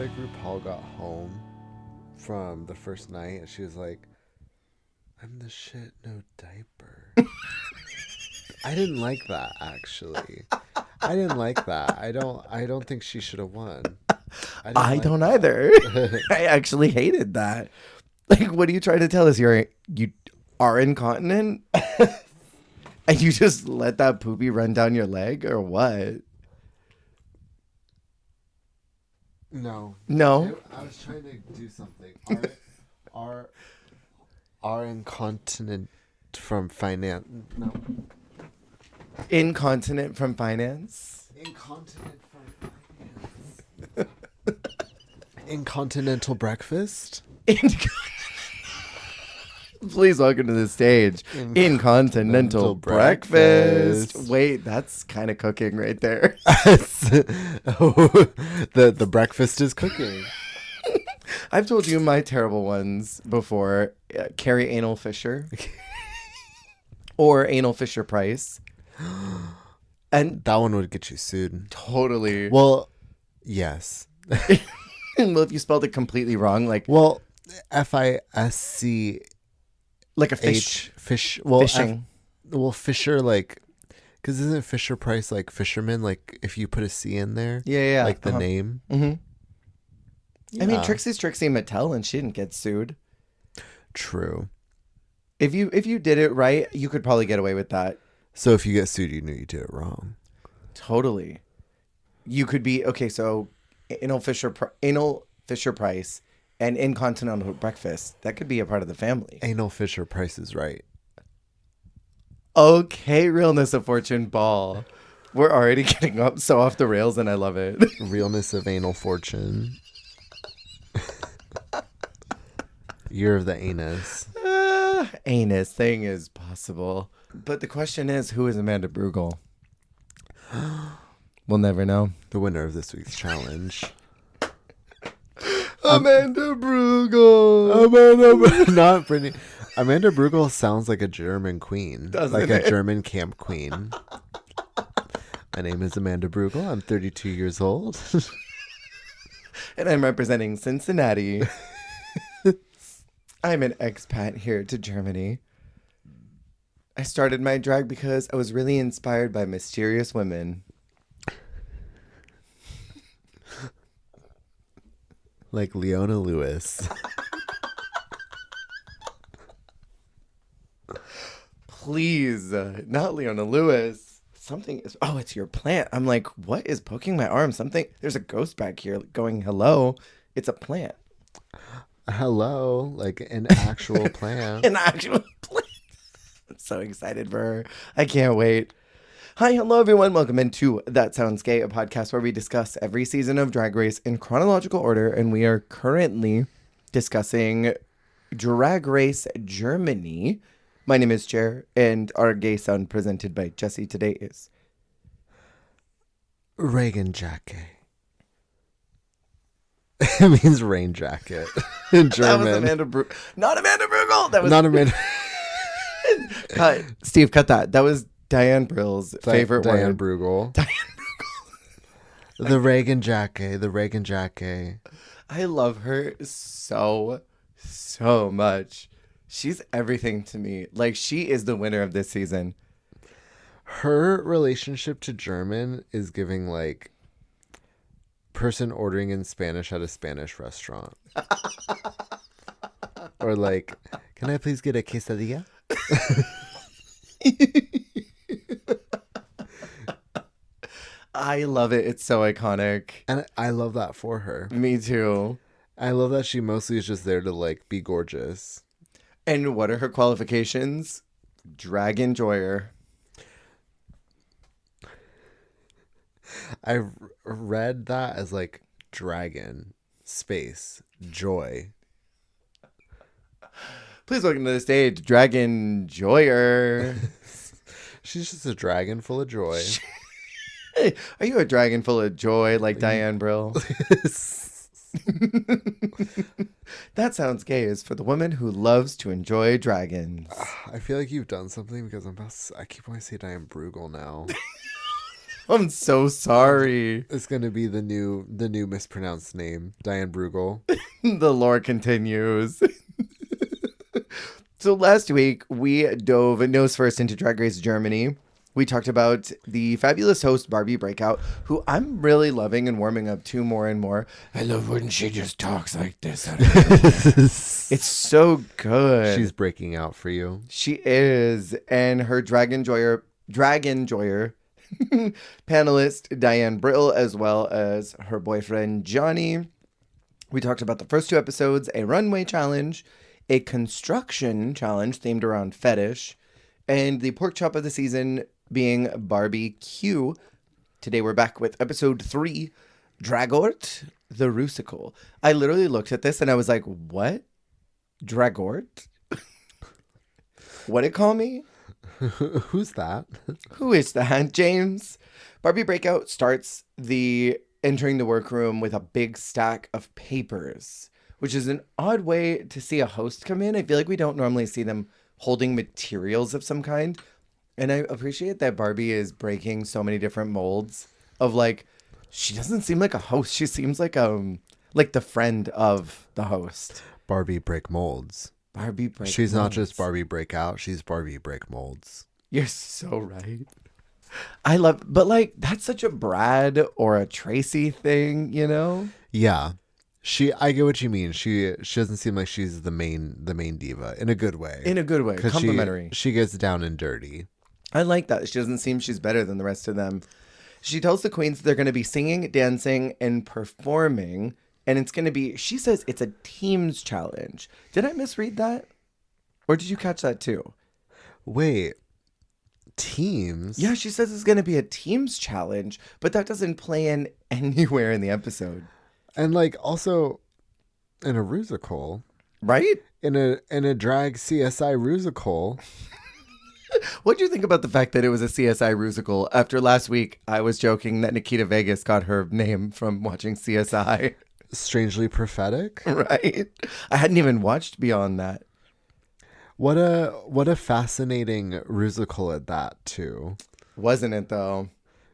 feel like RuPaul got home from the first night and she was like, I'm the shit, no diaper. I didn't like that, actually. I didn't like that. I don't think she should have won. I don't either. I actually hated that. Like, what are you trying to tell us? You are incontinent? And you just let that poopy run down your leg or what? No. No? I was trying to do something. Are incontinent from finance. No. Incontinent from finance? Incontinent from finance. Incontinental breakfast? Please welcome to the stage. Incontinental breakfast. Wait, that's kind of cooking right there. The breakfast is cooking. I've told you my terrible ones before. Carrie Anal Fisher. Or Anal Fisher Price. And that one would get you sued. Totally. Well, yes. Well, if you spelled it completely wrong, like... Well, FISC... Like a fish. Fish. Well, fishing. Fisher, like... Because isn't Fisher Price, like, fisherman? Like, if you put a C in there? Yeah. Like, the name? Mm-hmm. Yeah. I mean, Trixie's Trixie Mattel, and she didn't get sued. True. If you did it right, you could probably get away with that. So if you get sued, you knew you did it wrong. Totally. You could be... Okay, so... Anal Fisher Price and Incontinental Breakfast. That could be a part of the family. Anal Fisher Price is right. Okay, Realness of Fortune Ball. We're already getting up so off the rails, and I love it. Realness of Anal Fortune. Year of the anus. Anus thing is possible. But the question is, who is Amanda Brugel? We'll never know. The winner of this week's challenge. Amanda Brugel. Not Brittany. Amanda Brugel sounds like a German queen. Doesn't like it? A German camp queen. My name is Amanda Brugel. I'm 32 years old. And I'm representing Cincinnati. I'm an expat here to Germany. I started my drag because I was really inspired by mysterious women. Like Leona Lewis. Please, not Leona Lewis. Something is... Oh, it's your plant. I'm like, what is poking my arm? There's a ghost back here going, hello. It's a plant. Hello. Like an actual plant. An actual plant. I'm so excited for her. I can't wait. Hi, hello, everyone. Welcome into That Sounds Gay, a podcast where we discuss every season of Drag Race in chronological order, and we are currently discussing Drag Race Germany. My name is Jer, and our gay sound presented by Jesse today is... Reagan jacket. It means rain jacket in German. That was Amanda Brugel. Not Amanda Brugel! That was... Not Amanda... Cut. Steve, cut that. That was Diane Brill's favorite Diane word. Brugel. Diane Brugel. The Reagan jacket. The Reagan jacket. I love her so much. She's everything to me. Like, she is the winner of this season. Her relationship to German is giving, like, person ordering in Spanish at a Spanish restaurant. Or, like, can I please get a quesadilla? I love it. It's so iconic. And I love that for her. Me too. I love that she mostly is just there to, like, be gorgeous. And what are her qualifications? Drag enjoyer. I read that as, like, dragon, space, joy. Please welcome to the stage, Drag enjoyer. She's just a dragon full of joy. Hey, are you a dragon full of joy like Diane Brill? That Sounds Gay is for the woman who loves to enjoy dragons. I feel like you've done something because I keep wanting to say Diane Brugel now. I'm so sorry. It's gonna be the new mispronounced name, Diane Brugel. The lore continues. So last week, we dove nose first into Drag Race Germany. We talked about the fabulous host, Barbie Breakout, who I'm really loving and warming up to more and more. I love when she just talks like this. It's so good. She's breaking out for you. She is. And her drag enjoyer panelist, Diane Brittle, as well as her boyfriend, Johnny. We talked about the first 2 episodes, a runway challenge, a construction challenge themed around fetish, and the pork chop of the season being Barbie Q. Today we're back with episode 3, Dragort the Rusical. I literally looked at this and I was like, what? Dragort? What it call me? Who's that? Who is that, James? Barbie Breakout starts the entering the workroom with a big stack of papers, which is an odd way to see a host come in. I feel like we don't normally see them holding materials of some kind. And I appreciate that Barbie is breaking so many different molds of like, she doesn't seem like a host. She seems like the friend of the host. Barbie break molds. Barbie break She's molds. not just Barbie breakout. She's Barbie break molds. You're so right. I love, but like, that's such a Brad or a Tracy thing, you know? Yeah. I get what you mean. She doesn't seem like she's the main diva in a good way. In a good way. 'Cause Complimentary. She gets down and dirty. I like that. She doesn't seem she's better than the rest of them. She tells the queens they're going to be singing, dancing, and performing. And it's going to be, she says it's a teams challenge. Did I misread that? Or did you catch that too? Wait. Teams? Yeah, she says it's going to be a teams challenge, but that doesn't play in anywhere in the episode. And like also in a rusical. Right? In a drag CSI rusical. What do you think about the fact that it was a CSI rusical? After last week, I was joking that Nikita Vegas got her name from watching CSI. Strangely prophetic. Right? I hadn't even watched beyond that. What a fascinating rusical at that too. Wasn't it though?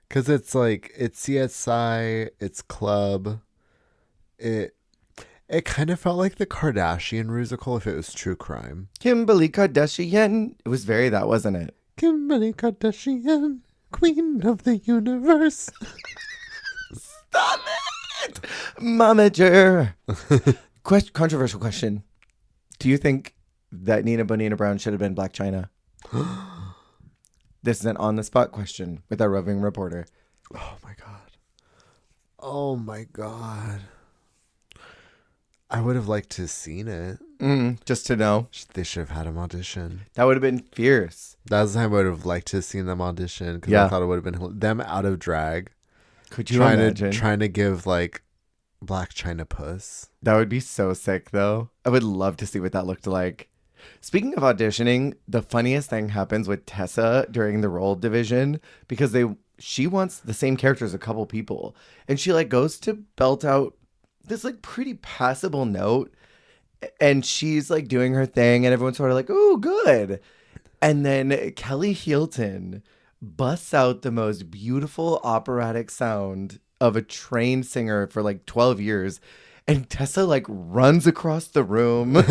Because it's like, it's CSI, it's club. It kind of felt like the Kardashian rusical if it was true crime. Kimberly Kardashian. It was very that, wasn't it? Kimberly Kardashian, queen of the universe. Stop it! Momager. Controversial question. Do you think that Nina Bonina Brown should have been Black China? This is an on-the-spot question with our roving reporter. Oh my god. Oh my god. I would have liked to have seen it. Just to know. They should have had him audition. That would have been fierce. That was the time I would have liked to have seen them audition. Because Yeah. I thought it would have been them out of drag. Could you imagine? Trying to give like Black China puss. That would be so sick, though. I would love to see what that looked like. Speaking of auditioning, the funniest thing happens with Tessa during the role division because she wants the same character as a couple people, and she like goes to belt out this like pretty passable note, and she's like doing her thing, and everyone's sort of like, "Oh, good," and then Kelly Hilton busts out the most beautiful operatic sound of a trained singer for like 12 years. And Tessa like runs across the room,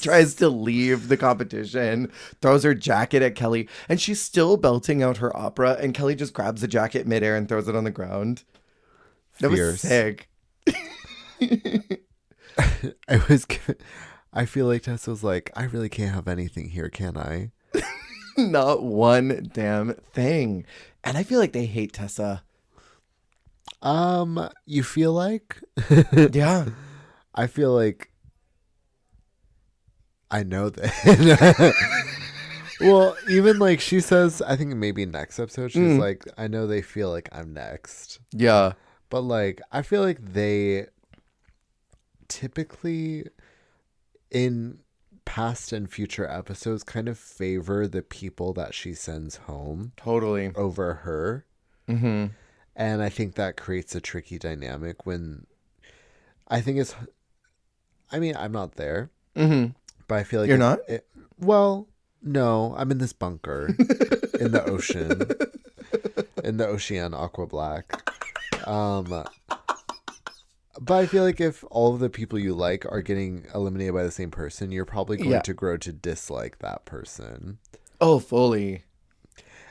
tries to leave the competition, throws her jacket at Kelly, and she's still belting out her opera. And Kelly just grabs the jacket midair and throws it on the ground. That was sick. I feel like Tessa was like, I really can't have anything here, can I? Not one damn thing. And I feel like they hate Tessa. You feel like? Yeah. I feel like I know that. Well, even like she says, I think maybe next episode, she's like, I know they feel like I'm next. Yeah. But like, I feel like they typically in past and future episodes kind of favor the people that she sends home. Totally. Over her. Mm-hmm. And I think that creates a tricky dynamic when I think it's, I mean, I'm not there, but I feel like you're not? Well, no, I'm in this bunker in the ocean. in the Ocean Aqua Black. Um, but I feel like if all of the people you like are getting eliminated by the same person, you're probably going Yeah. to grow to dislike that person. Oh, fully.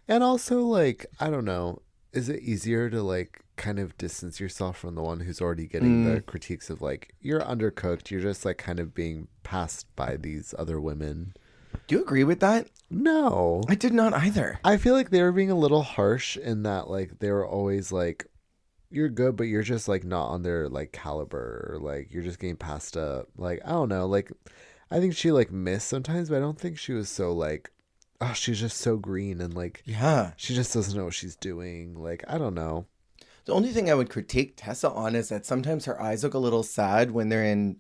And also, like, I don't know, is it easier to, like, kind of distance yourself from the one who's already getting the critiques of, like, you're undercooked, you're just, like, kind of being passed by these other women? Do you agree with that? No. I did not either. I feel like they were being a little harsh in that, like, they were always, like, you're good, but you're just, like, not on their, like, caliber, or, like, you're just getting passed up. Like, I don't know, like, I think she, like, missed sometimes, but I don't think she was so, like, oh, she's just so green and, like, Yeah. she just doesn't know what she's doing. Like, I don't know. The only thing I would critique Tessa on is that sometimes her eyes look a little sad when they're in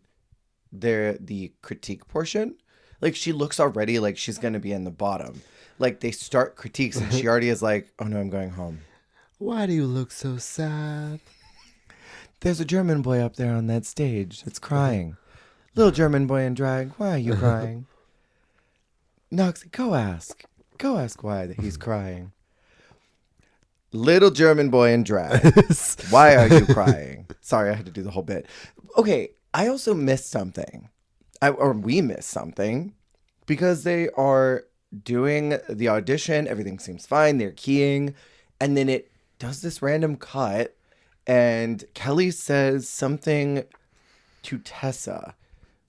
the critique portion. Like, she looks already like she's going to be in the bottom. Like, they start critiques and she already is like, oh no, I'm going home. Why do you look so sad? There's a German boy up there on that stage that's crying. Little German boy in drag, why are you crying? Noxie, go ask. Go ask why that he's crying. Little German boy in drag. Why are you crying? Sorry, I had to do the whole bit. Okay, I also missed something. Or we missed something. Because they are doing the audition. Everything seems fine. They're keying. And then it does this random cut. And Kelly says something to Tessa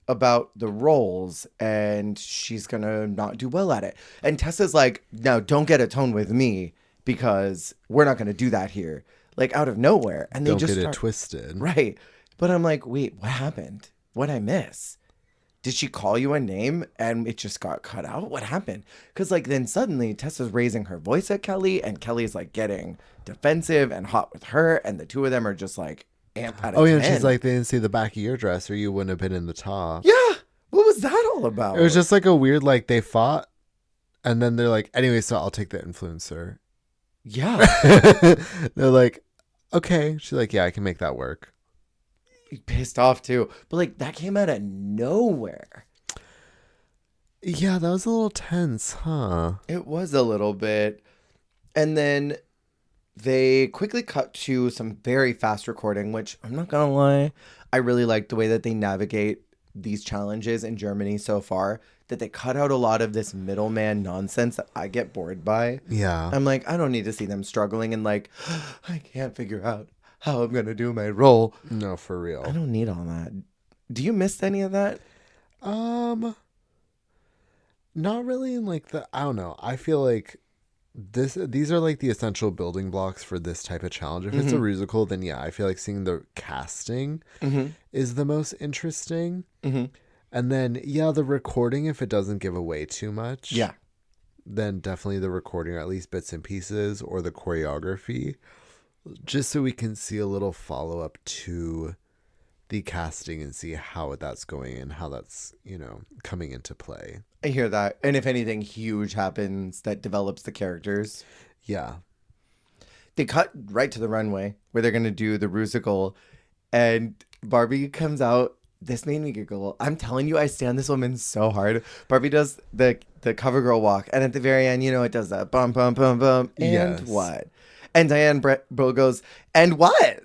about the roles, and she's gonna not do well at it. And Tessa's like, "Now don't get a tone with me because we're not gonna do that here." Like, out of nowhere, and they Don't just get start... it twisted. right? But I'm like, wait, what happened? What'd I miss? Did she call you a name and it just got cut out? What happened? Because like then suddenly Tessa's raising her voice at Kelly, and Kelly's like getting defensive and hot with her, and the two of them are just like amp out of 10. Oh, yeah, and she's like, they didn't see the back of your dress or you wouldn't have been in the top. yeah, what was that all about? It was just like a weird, like, they fought, and then they're like, anyway, so I'll take the influencer. Yeah. They're like, okay. She's like, yeah, I can make that work. Pissed off too. But like that came out of nowhere. Yeah, that was a little tense, huh? It was a little bit. And then they quickly cut to some very fast recording, which I'm not gonna lie, I really like the way that they navigate these challenges in Germany so far, that they cut out a lot of this middleman nonsense that I get bored by. Yeah. I'm like, I don't need to see them struggling and like, I can't figure out how I'm gonna do my role. No, for real. I don't need all that. Do you miss any of that? Not really in like the, I don't know. I feel like these are like the essential building blocks for this type of challenge. If it's a musical, then yeah, I feel like seeing the casting is the most interesting. And then, yeah, the recording, if it doesn't give away too much. Yeah. Then definitely the recording, or at least bits and pieces, or the choreography. Just so we can see a little follow-up to the casting and see how that's going and how that's, coming into play. I hear that. And if anything huge happens that develops the characters. Yeah. They cut right to the runway where they're going to do the Rusical. And Barbie comes out. This made me giggle. I'm telling you, I stand this woman so hard. Barbie does the cover girl walk. And at the very end, it does that bum, bum, bum, bum. And yes. What? And Diane Brill goes, and what?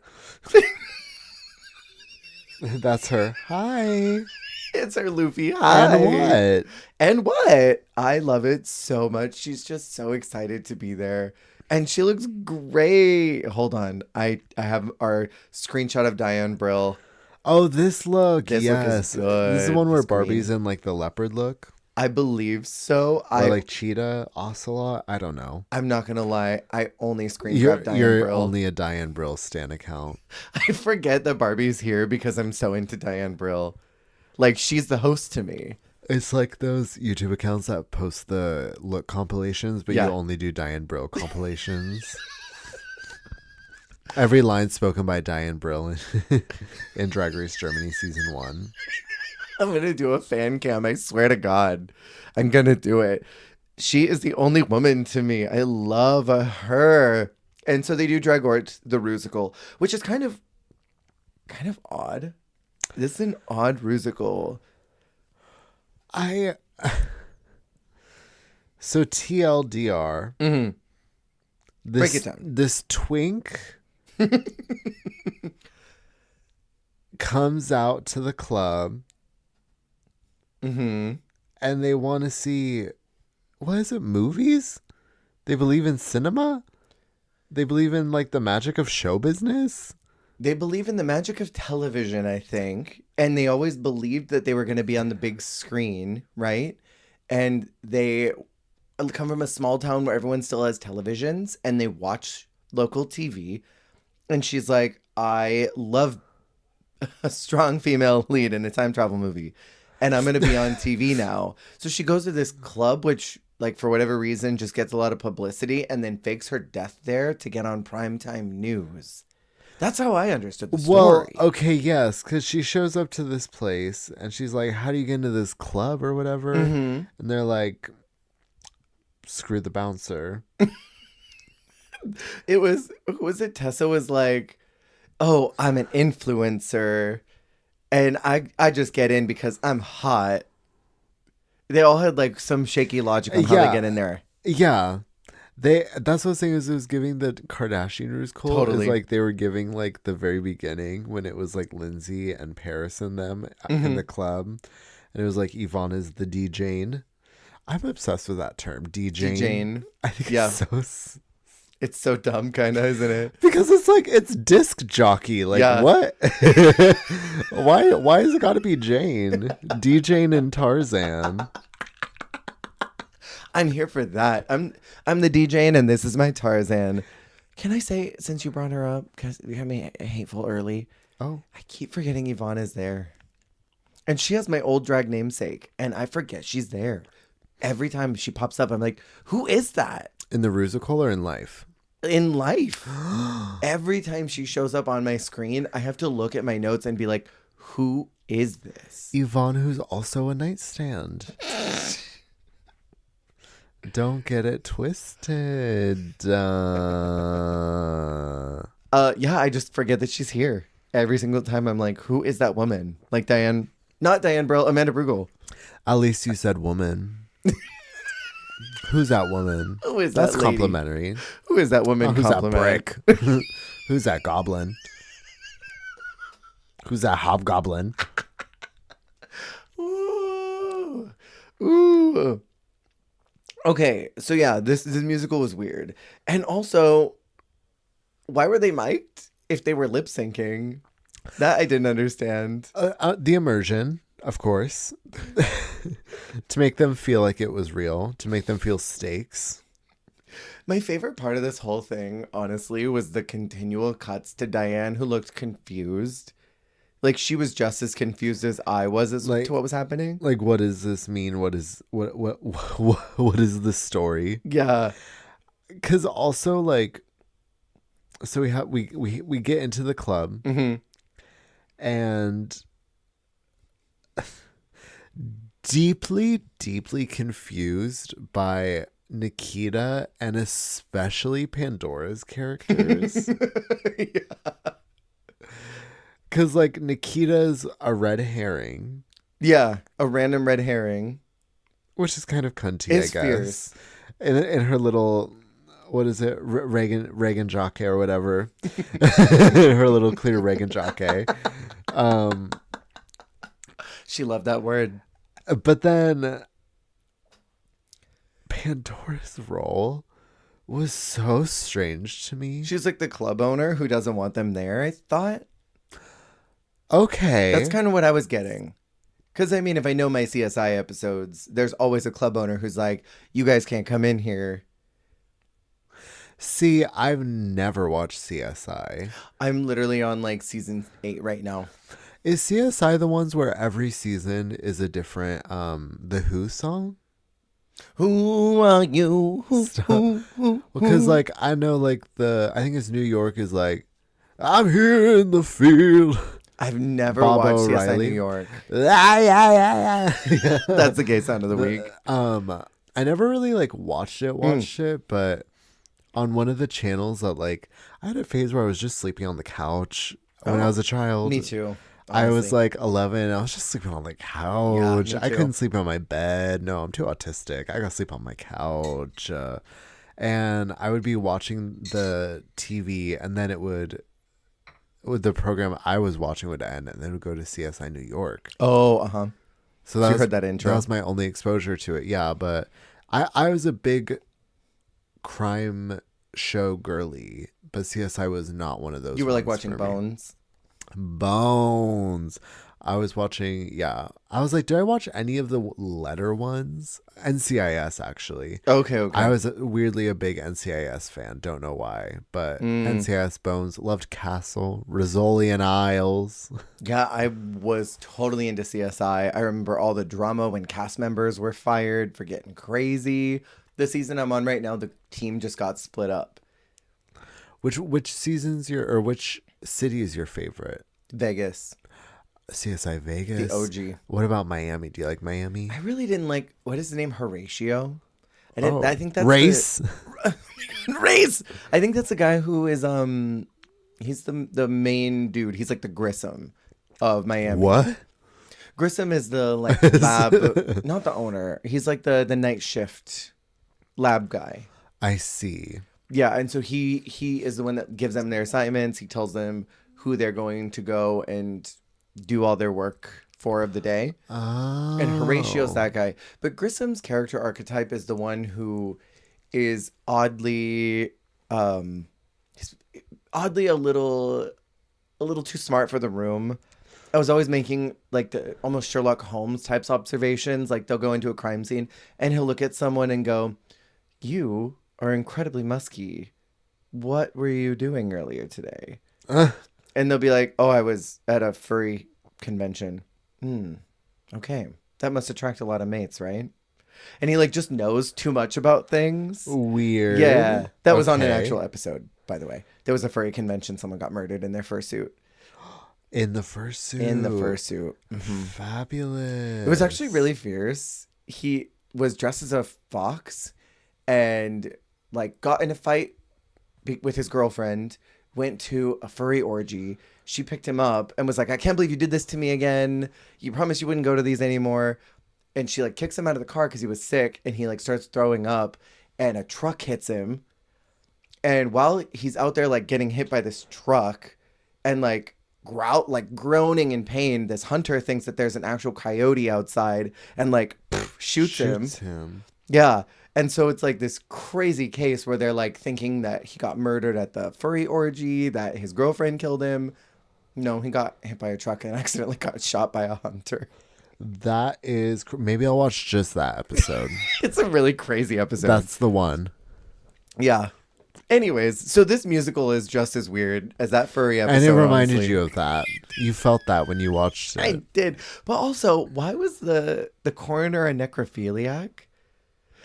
That's her. Hi. It's her Luffy. Hi. And what? And what? I love it so much. She's just so excited to be there. And she looks great. Hold on. I have our screenshot of Diane Brill. Oh, this look. This yes. look is good. This is the one where It's green. Barbie's in like the leopard look. I believe so. Or like cheetah, ocelot. I don't know. I'm not going to lie. I only screenshot Diane You're Brill. only a Diane Brill stan account. I forget that Barbie's here because I'm so into Diane Brill. Like, she's the host to me. It's like those YouTube accounts that post the look compilations, but Yeah. you only do Diane Brill compilations. Every line spoken by Diane Brill in Drag Race Germany Season 1. I'm going to do a fan cam. I swear to God. I'm going to do it. She is the only woman to me. I love her. And so they do Dragort, the Rusical, which is kind of odd. This is an odd Rusical. So TLDR, Break it down. This twink comes out to the club, Mm-hmm. and they want to see, what is it, movies? They believe in cinema? They believe in, like, the magic of show business? They believe in the magic of television, I think. And they always believed that they were going to be on the big screen, right? And they come from a small town where everyone still has televisions and they watch local TV. And she's like, I love a strong female lead in a time travel movie. And I'm going to be on TV now. So she goes to this club, which, like, for whatever reason, just gets a lot of publicity and then fakes her death there to get on primetime news. That's how I understood the story. Well, okay, yes, because she shows up to this place and she's like, how do you get into this club or whatever? Mm-hmm. And they're like, screw the bouncer. It was it? Tessa was like, oh, I'm an influencer and I just get in because I'm hot. They all had like some shaky logic on how they get in there. Yeah. That's what I was saying, is it was giving the Kardashian Ruse Cole. Totally. Is like they were giving like the very beginning when it was like Lindsay and Paris and them in the club. And it was like Yvonne is the DJing. I'm obsessed with that term, DJing. DJing. I think Yeah. it's so It's so dumb, kind of, isn't it? because it's like, it's disc jockey. Like, Yeah. what? Why has it got to be Jane? DJing and Tarzan. I'm here for that. I'm the DJ and this is my Tarzan. Can I say, since you brought her up, because you had me hateful early, Oh. I keep forgetting Yvonne is there. And she has my old drag namesake, and I forget she's there. Every time she pops up, I'm like, who is that? In the Rusical or in life? In life. Every time she shows up on my screen, I have to look at my notes and be like, who is this? Yvonne, who's also a nightstand. Don't get it twisted. Yeah, I just forget that she's here. Every single time I'm like, who is that woman? Like Diane, not Diane Brill, Amanda Brugel. At least you said woman. Who's that woman? Who is That's that lady? complimentary. Who is that woman? Oh, who's that compliment? brick? Who's that goblin? Who's that hobgoblin? Ooh. Ooh. Okay, so yeah, this musical was weird. And also, why were they mic'd if they were lip syncing? That I didn't understand. The immersion, of course. To make them feel like it was real. To make them feel stakes. My favorite part of this whole thing, honestly, was the continual cuts to Diane, who looked confused. Like, she was just as confused as I was to what was happening. Like, what does this mean? What is the story? Yeah. Because also, like, so we get into the club, Mm-hmm. and deeply confused by Nikita and especially Pandora's characters. Yeah. Because, like, Nikita's a red herring. Yeah, a random red herring. Which is kind of cunty, It's I guess. fierce. In her little, what is it, Reagan jockey or whatever. Her little clear Reagan jockey. She loved that word. But then Pandora's role was so strange to me. She's like the club owner who doesn't want them there, I thought. Okay. That's kind of what I was getting. Because, I mean, if I know my CSI episodes, there's always a club owner who's like, you guys can't come in here. See, I've never watched CSI. I'm literally on, like, season 8 right now. Is CSI the ones where every season is a different The Who song? Who are you? Because, like, I know, like, I think it's New York is like, I'm here in the field. I've never Bob watched O'Reilly. CSI New York. Yeah. That's the gay sound of the week. I never really, like, watched it, but on one of the channels that, like, I had a phase where I was just sleeping on the couch when I was a child. Me too. I was honestly. like 11. I was just sleeping on the couch. me I too. couldn't sleep on my bed. No, I'm too autistic. I gotta sleep on my couch. And I would be watching the TV, and then the program I was watching would end, and then it would go to CSI New York. Oh, uh-huh. So You heard that intro? That was my only exposure to it. Yeah, but I was a big crime show girly, but CSI was not one of those. You were like ones watching for me. Bones? Bones. I was watching, yeah. I was like, did I watch any of the letter ones? NCIS, actually. Okay. I was weirdly a big NCIS fan. Don't know why. But NCIS, Bones. Loved Castle. Rizzoli and Isles. Yeah, I was totally into CSI. I remember all the drama when cast members were fired for getting crazy. The season I'm on right now, the team just got split up. Which season's which city is your favorite? Vegas. CSI Vegas. The OG. What about Miami? Do you like Miami? I really didn't like, what is the name? Horatio? I think that's Race. Race. I think that's the guy who is he's the main dude. He's like the Grissom of Miami. What? Grissom is the like lab, not the owner. He's like the night shift lab guy. I see. Yeah, and so he is the one that gives them their assignments. He tells them who they're going to go and do all their work for of the day. Oh. And Horatio's that guy. But Grissom's character archetype is the one who is oddly a little too smart for the room. I was always making like the almost Sherlock Holmes types observations. Like they'll go into a crime scene and he'll look at someone and go, "You are incredibly musky. What were you doing earlier today?" And they'll be like, "Oh, I was at a furry convention." Okay. That must attract a lot of mates, right? And he like just knows too much about things. Weird. Yeah. That was on an actual episode, by the way. There was a furry convention. Someone got murdered in their fursuit. In the fursuit. Mm-hmm. Fabulous. It was actually really fierce. He was dressed as a fox and like got in a fight with his girlfriend, went to a furry orgy. She picked him up and was like, "I can't believe you did this to me again. You promised you wouldn't go to these anymore." And she like kicks him out of the car because he was sick, and he like starts throwing up, and a truck hits him. And while he's out there like getting hit by this truck and like groaning in pain, this hunter thinks that there's an actual coyote outside and like shoots him. Yeah. And so it's like this crazy case where they're like thinking that he got murdered at the furry orgy, that his girlfriend killed him. No, he got hit by a truck and accidentally got shot by a hunter. That is... Maybe I'll watch just that episode. It's a really crazy episode. That's the one. Yeah. Anyways, so this musical is just as weird as that furry episode. And it reminded honestly. you of that. You felt that when you watched it. I did. But also, why was the coroner a necrophiliac?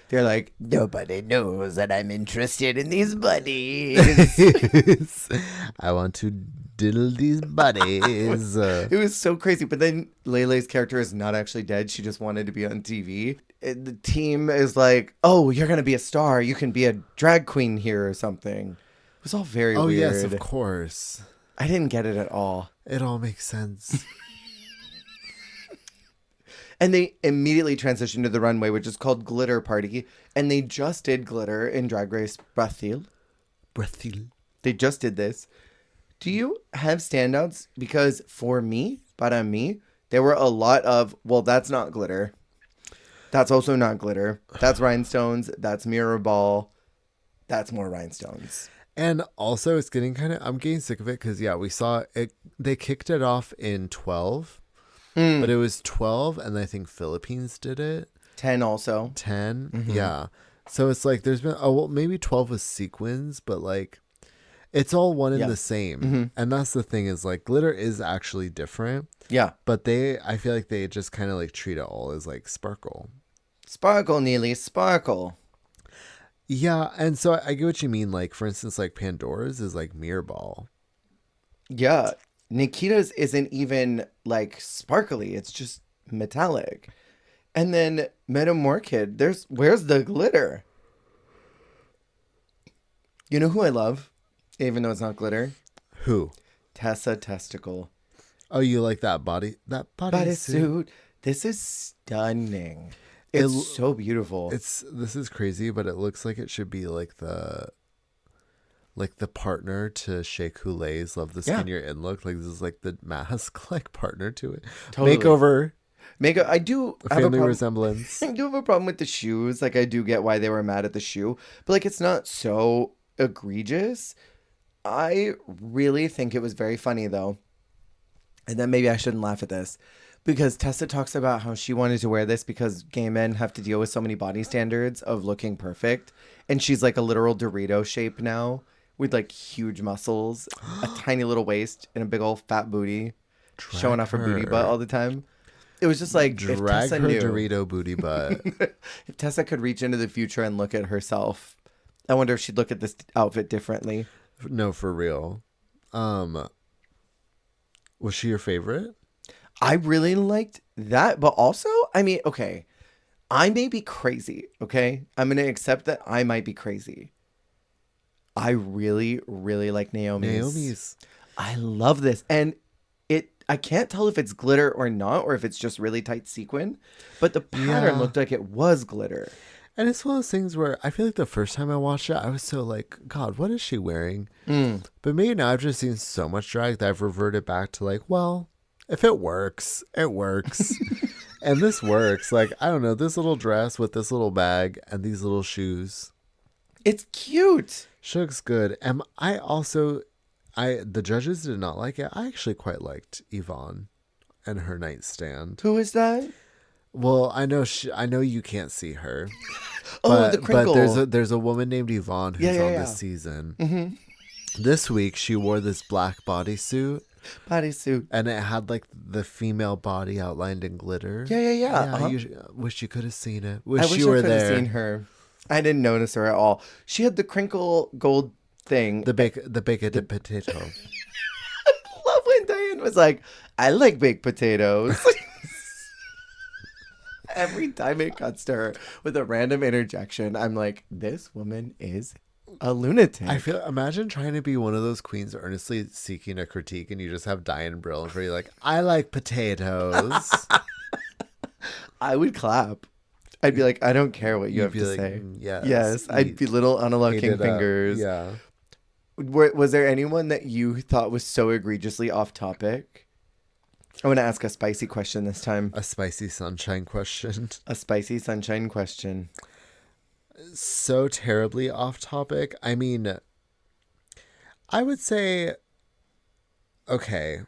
They're like, "Nobody knows that I'm interested in these buddies." I want to diddle these buddies. It was so crazy. But then Lele's character is not actually dead. She just wanted to be on TV. And the team is like, "Oh, you're going to be a star. You can be a drag queen here or something." It was all very weird. Oh, yes, of course. I didn't get it at all. It all makes sense. And they immediately transitioned to the runway, which is called Glitter Party. And they just did glitter in Drag Race Brazil. They just did this. Do you have standouts? Because for me, para mí, there were a lot of, well, that's not glitter. That's also not glitter. That's rhinestones. That's mirror ball. That's more rhinestones. And also, it's getting I'm getting sick of it because, yeah, we saw it. They kicked it off in 12. But it was 12, and I think Philippines did it. 10 also. 10, Mm-hmm. yeah. So it's like there's been, maybe 12 was sequins, but like it's all one and the same. Mm-hmm. And that's the thing is like glitter is actually different. Yeah. But I feel like they just kind of like treat it all as like sparkle. Sparkle, Neely, sparkle. Yeah, and so I get what you mean. Like, for instance, like Pandora's is like mirror ball. Yeah. Nikita's isn't even like sparkly. It's just metallic. And then Metamorkid, where's the glitter? You know who I love? Even though it's not glitter? Who? Tessa Testicle. Oh, you like that body Bodysuit. This is stunning. It's so beautiful. This is crazy, but it looks like it should be like the partner to Shea Coulee's Love the Yeah. Skin You're In look. Like this is like the mask like partner to it. Totally. Makeover. I do A have a family problem. resemblance. I do have a problem with the shoes. Like, I do get why they were mad at the shoe, but like, it's not so egregious. I really think it was very funny though. And then maybe I shouldn't laugh at this because Tessa talks about how she wanted to wear this because gay men have to deal with so many body standards of looking perfect. And she's like a literal Dorito shape now with like huge muscles, a tiny little waist, and a big old fat booty, showing off her booty butt all the time. It was just like, if Drag Tessa her knew, Dorito booty butt. if Tessa could reach into the future and look at herself, I wonder if she'd look at this outfit differently. No, for real. Was she your favorite? I really liked that, but also, I mean, okay, I may be crazy, okay? I'm going to accept that I might be crazy. I really, really like Naomi's. I love this. And I can't tell if it's glitter or not, or if it's just really tight sequin, but the pattern looked like it was glitter. And it's one of those things where I feel like the first time I watched it, I was so like, God, what is she wearing? But maybe now I've just seen so much drag that I've reverted back to like, well, if it works, it works. And this works. Like, I don't know, this little dress with this little bag and these little shoes. It's cute. She looks good. And the judges did not like it. I actually quite liked Yvonne and her nightstand. Who is that? Well, I know you can't see her. The crinkle. But there's a woman named Yvonne who's on yeah. this season. Mm-hmm. This week she wore this black bodysuit. And it had like the female body outlined in glitter. Yeah. Wish you could have seen it. I wish you were I could have there. seen her. I didn't notice her at all. She had the crinkle gold thing. The baked potato. I love when Diane was like, I like baked potatoes. Every time it cuts to her with a random interjection, I'm like, this woman is a lunatic. Imagine trying to be one of those queens earnestly seeking a critique and you just have Diane Brill and you're like, I like potatoes. I would clap. I'd be like, I don't care what you have to say. Yes. I'd be little unlocking fingers. Yeah. Was there anyone that you thought was so egregiously off topic? I want to ask a spicy question this time. A spicy sunshine question. A spicy sunshine question. So terribly off topic. I mean, I would say, okay.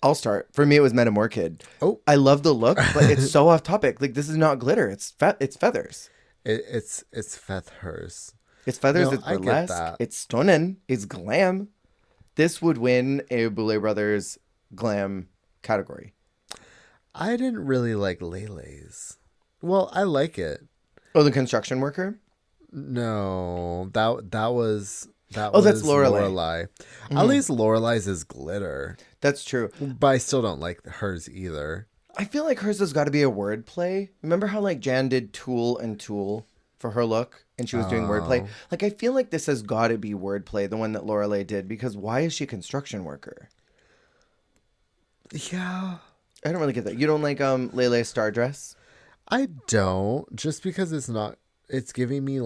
I'll start. For me, it was Metamorkid. Oh, I love the look, but it's so off topic. Like, this is not glitter. It's feathers. It's feathers. It's feathers. No, It's I get burlesque. that. It's stunning. It's glam. This would win a Boulet Brothers glam category. I didn't really like Lele's. Well, I like it. Oh, the construction worker? No, that was that's Lorelai. Mm-hmm. At least Lorelai's is glitter. That's true. But I still don't like hers either. I feel like hers has got to be a wordplay. Remember how like Jan did Tool and Tool for her look and she was doing wordplay? Like, I feel like this has got to be wordplay, the one that Lorelai did, because why is she a construction worker? Yeah. I don't really get that. You don't like Lele's star dress? I don't. Just because it's giving me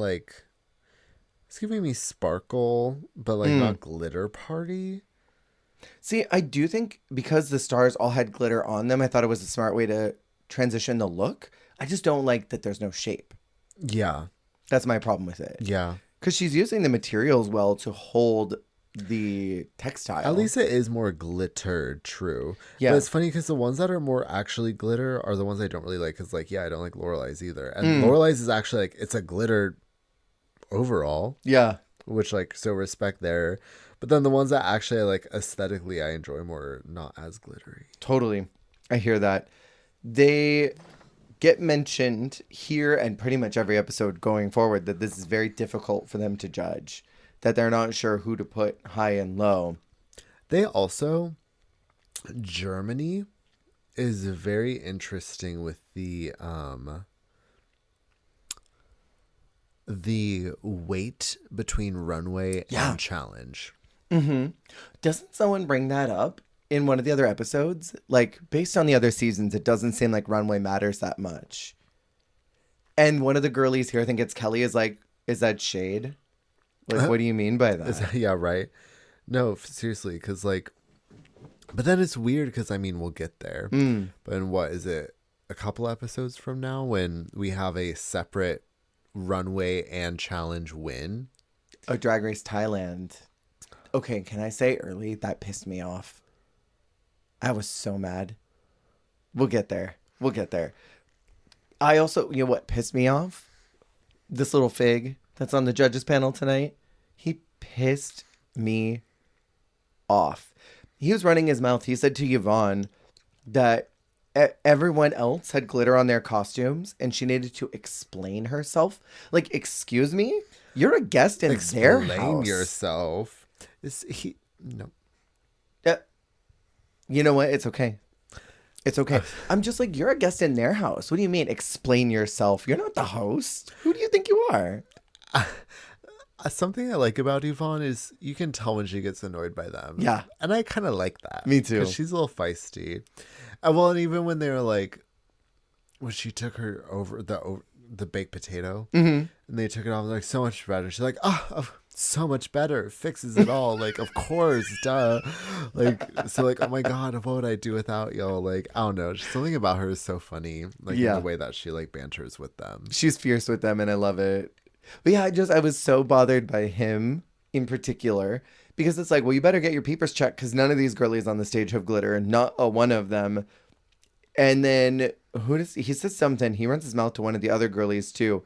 sparkle, but like not glitter party. See, I do think because the stars all had glitter on them, I thought it was a smart way to transition the look. I just don't like that there's no shape. Yeah. That's my problem with it. Yeah. Because she's using the materials well to hold the textile. At least it is more glittered, true. Yeah. But it's funny because the ones that are more actually glitter are the ones I don't really like. Because like, yeah, I don't like Lorelai's either. And Lorelai's is actually like, it's a glitter overall. Yeah. Which like, so respect there. But then the ones that actually like aesthetically I enjoy more are not as glittery. Totally. I hear that. They get mentioned here and pretty much every episode going forward that this is very difficult for them to judge. That they're not sure who to put high and low. They also, Germany is very interesting with the weight between runway and challenge. Mm-hmm. Doesn't someone bring that up? in one of the other episodes, like based on the other seasons, it doesn't seem like runway matters that much. And one of the girlies here, I think it's Kelly, is like, is that shade? Like, what do you mean by that? Yeah, right. No, seriously, because like, but then it's weird because I mean we'll get there. But in what is it? A couple episodes from now when we have a separate runway and challenge win. Oh, Drag Race Thailand. Okay, can I say early? That pissed me off. I was so mad. We'll get there. We'll get there. I also, you know what pissed me off? This little fig that's on the judges panel tonight. He pissed me off. He was running his mouth. He said to Yvonne that everyone else had glitter on their costumes and she needed to explain herself. Like, excuse me? You're a guest in their house. Explain yourself. No. You know what? It's okay. It's okay. I'm just like, you're a guest in their house. What do you mean? Explain yourself. You're not the host. Who do you think you are? Something I like about Yvonne is you can tell when she gets annoyed by them. Yeah. And I kind of like that. Me too. Because she's a little feisty. Well, and even when they were like, when she took her over the baked potato, and they took it off, like, so much better. She's like, oh, so much better. It fixes it all. Like, of course, duh. Like, so like, oh my God, what would I do without y'all? Like, I don't know. Just something about her is so funny. Like, in the way that she like banters with them. She's fierce with them and I love it. But yeah, I was so bothered by him in particular because it's like, well, you better get your peepers checked because none of these girlies on the stage have glitter, not a one of them. And then he says something. He runs his mouth to one of the other girlies too.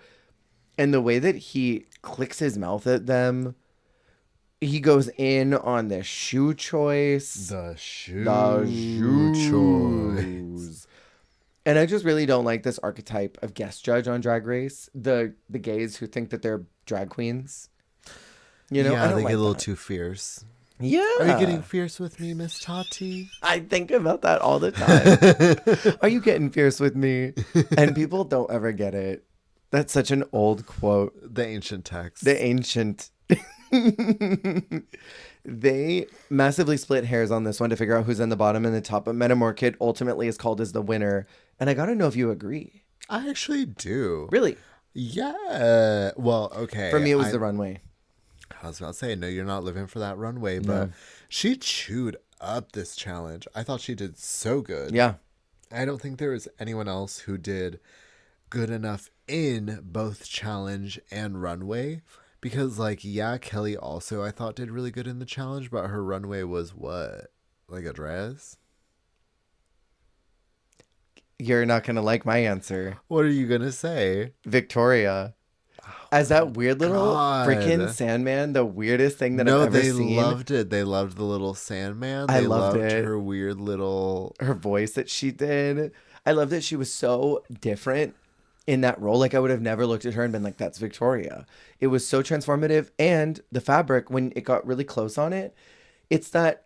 And the way that he clicks his mouth at them, he goes in on the shoe choice. The shoe choice. And I just really don't like this archetype of guest judge on Drag Race. The gays who think that they're drag queens. You know, yeah, I don't they like get a little that. too fierce. Yeah. Are you getting fierce with me, Miss Tati? I think about that all the time. Are you getting fierce with me? And people don't ever get it. That's such an old quote. The ancient text. The ancient. They massively split hairs on this one to figure out who's in the bottom and the top. But Metamorkid ultimately is called as the winner. And I got to know if you agree. I actually do. Really? Yeah. Well, okay. For me, it was the runway. I was about to say, no, you're not living for that runway, but she chewed up this challenge. I thought she did so good. Yeah. I don't think there was anyone else who did good enough in both challenge and runway. Because, like, yeah, Kelly also, I thought, did really good in the challenge, but her runway was what? Like a dress? You're not going to like my answer. What are you going to say? Victoria. As that weird little freaking Sandman, the weirdest thing that I've ever seen. No, they loved it. They loved the little Sandman. I They loved loved it. her weird little... Her voice that she did. I love that she was so different in that role. Like, I would have never looked at her and been like, that's Victoria. It was so transformative. And the fabric, when it got really close on it, it's that,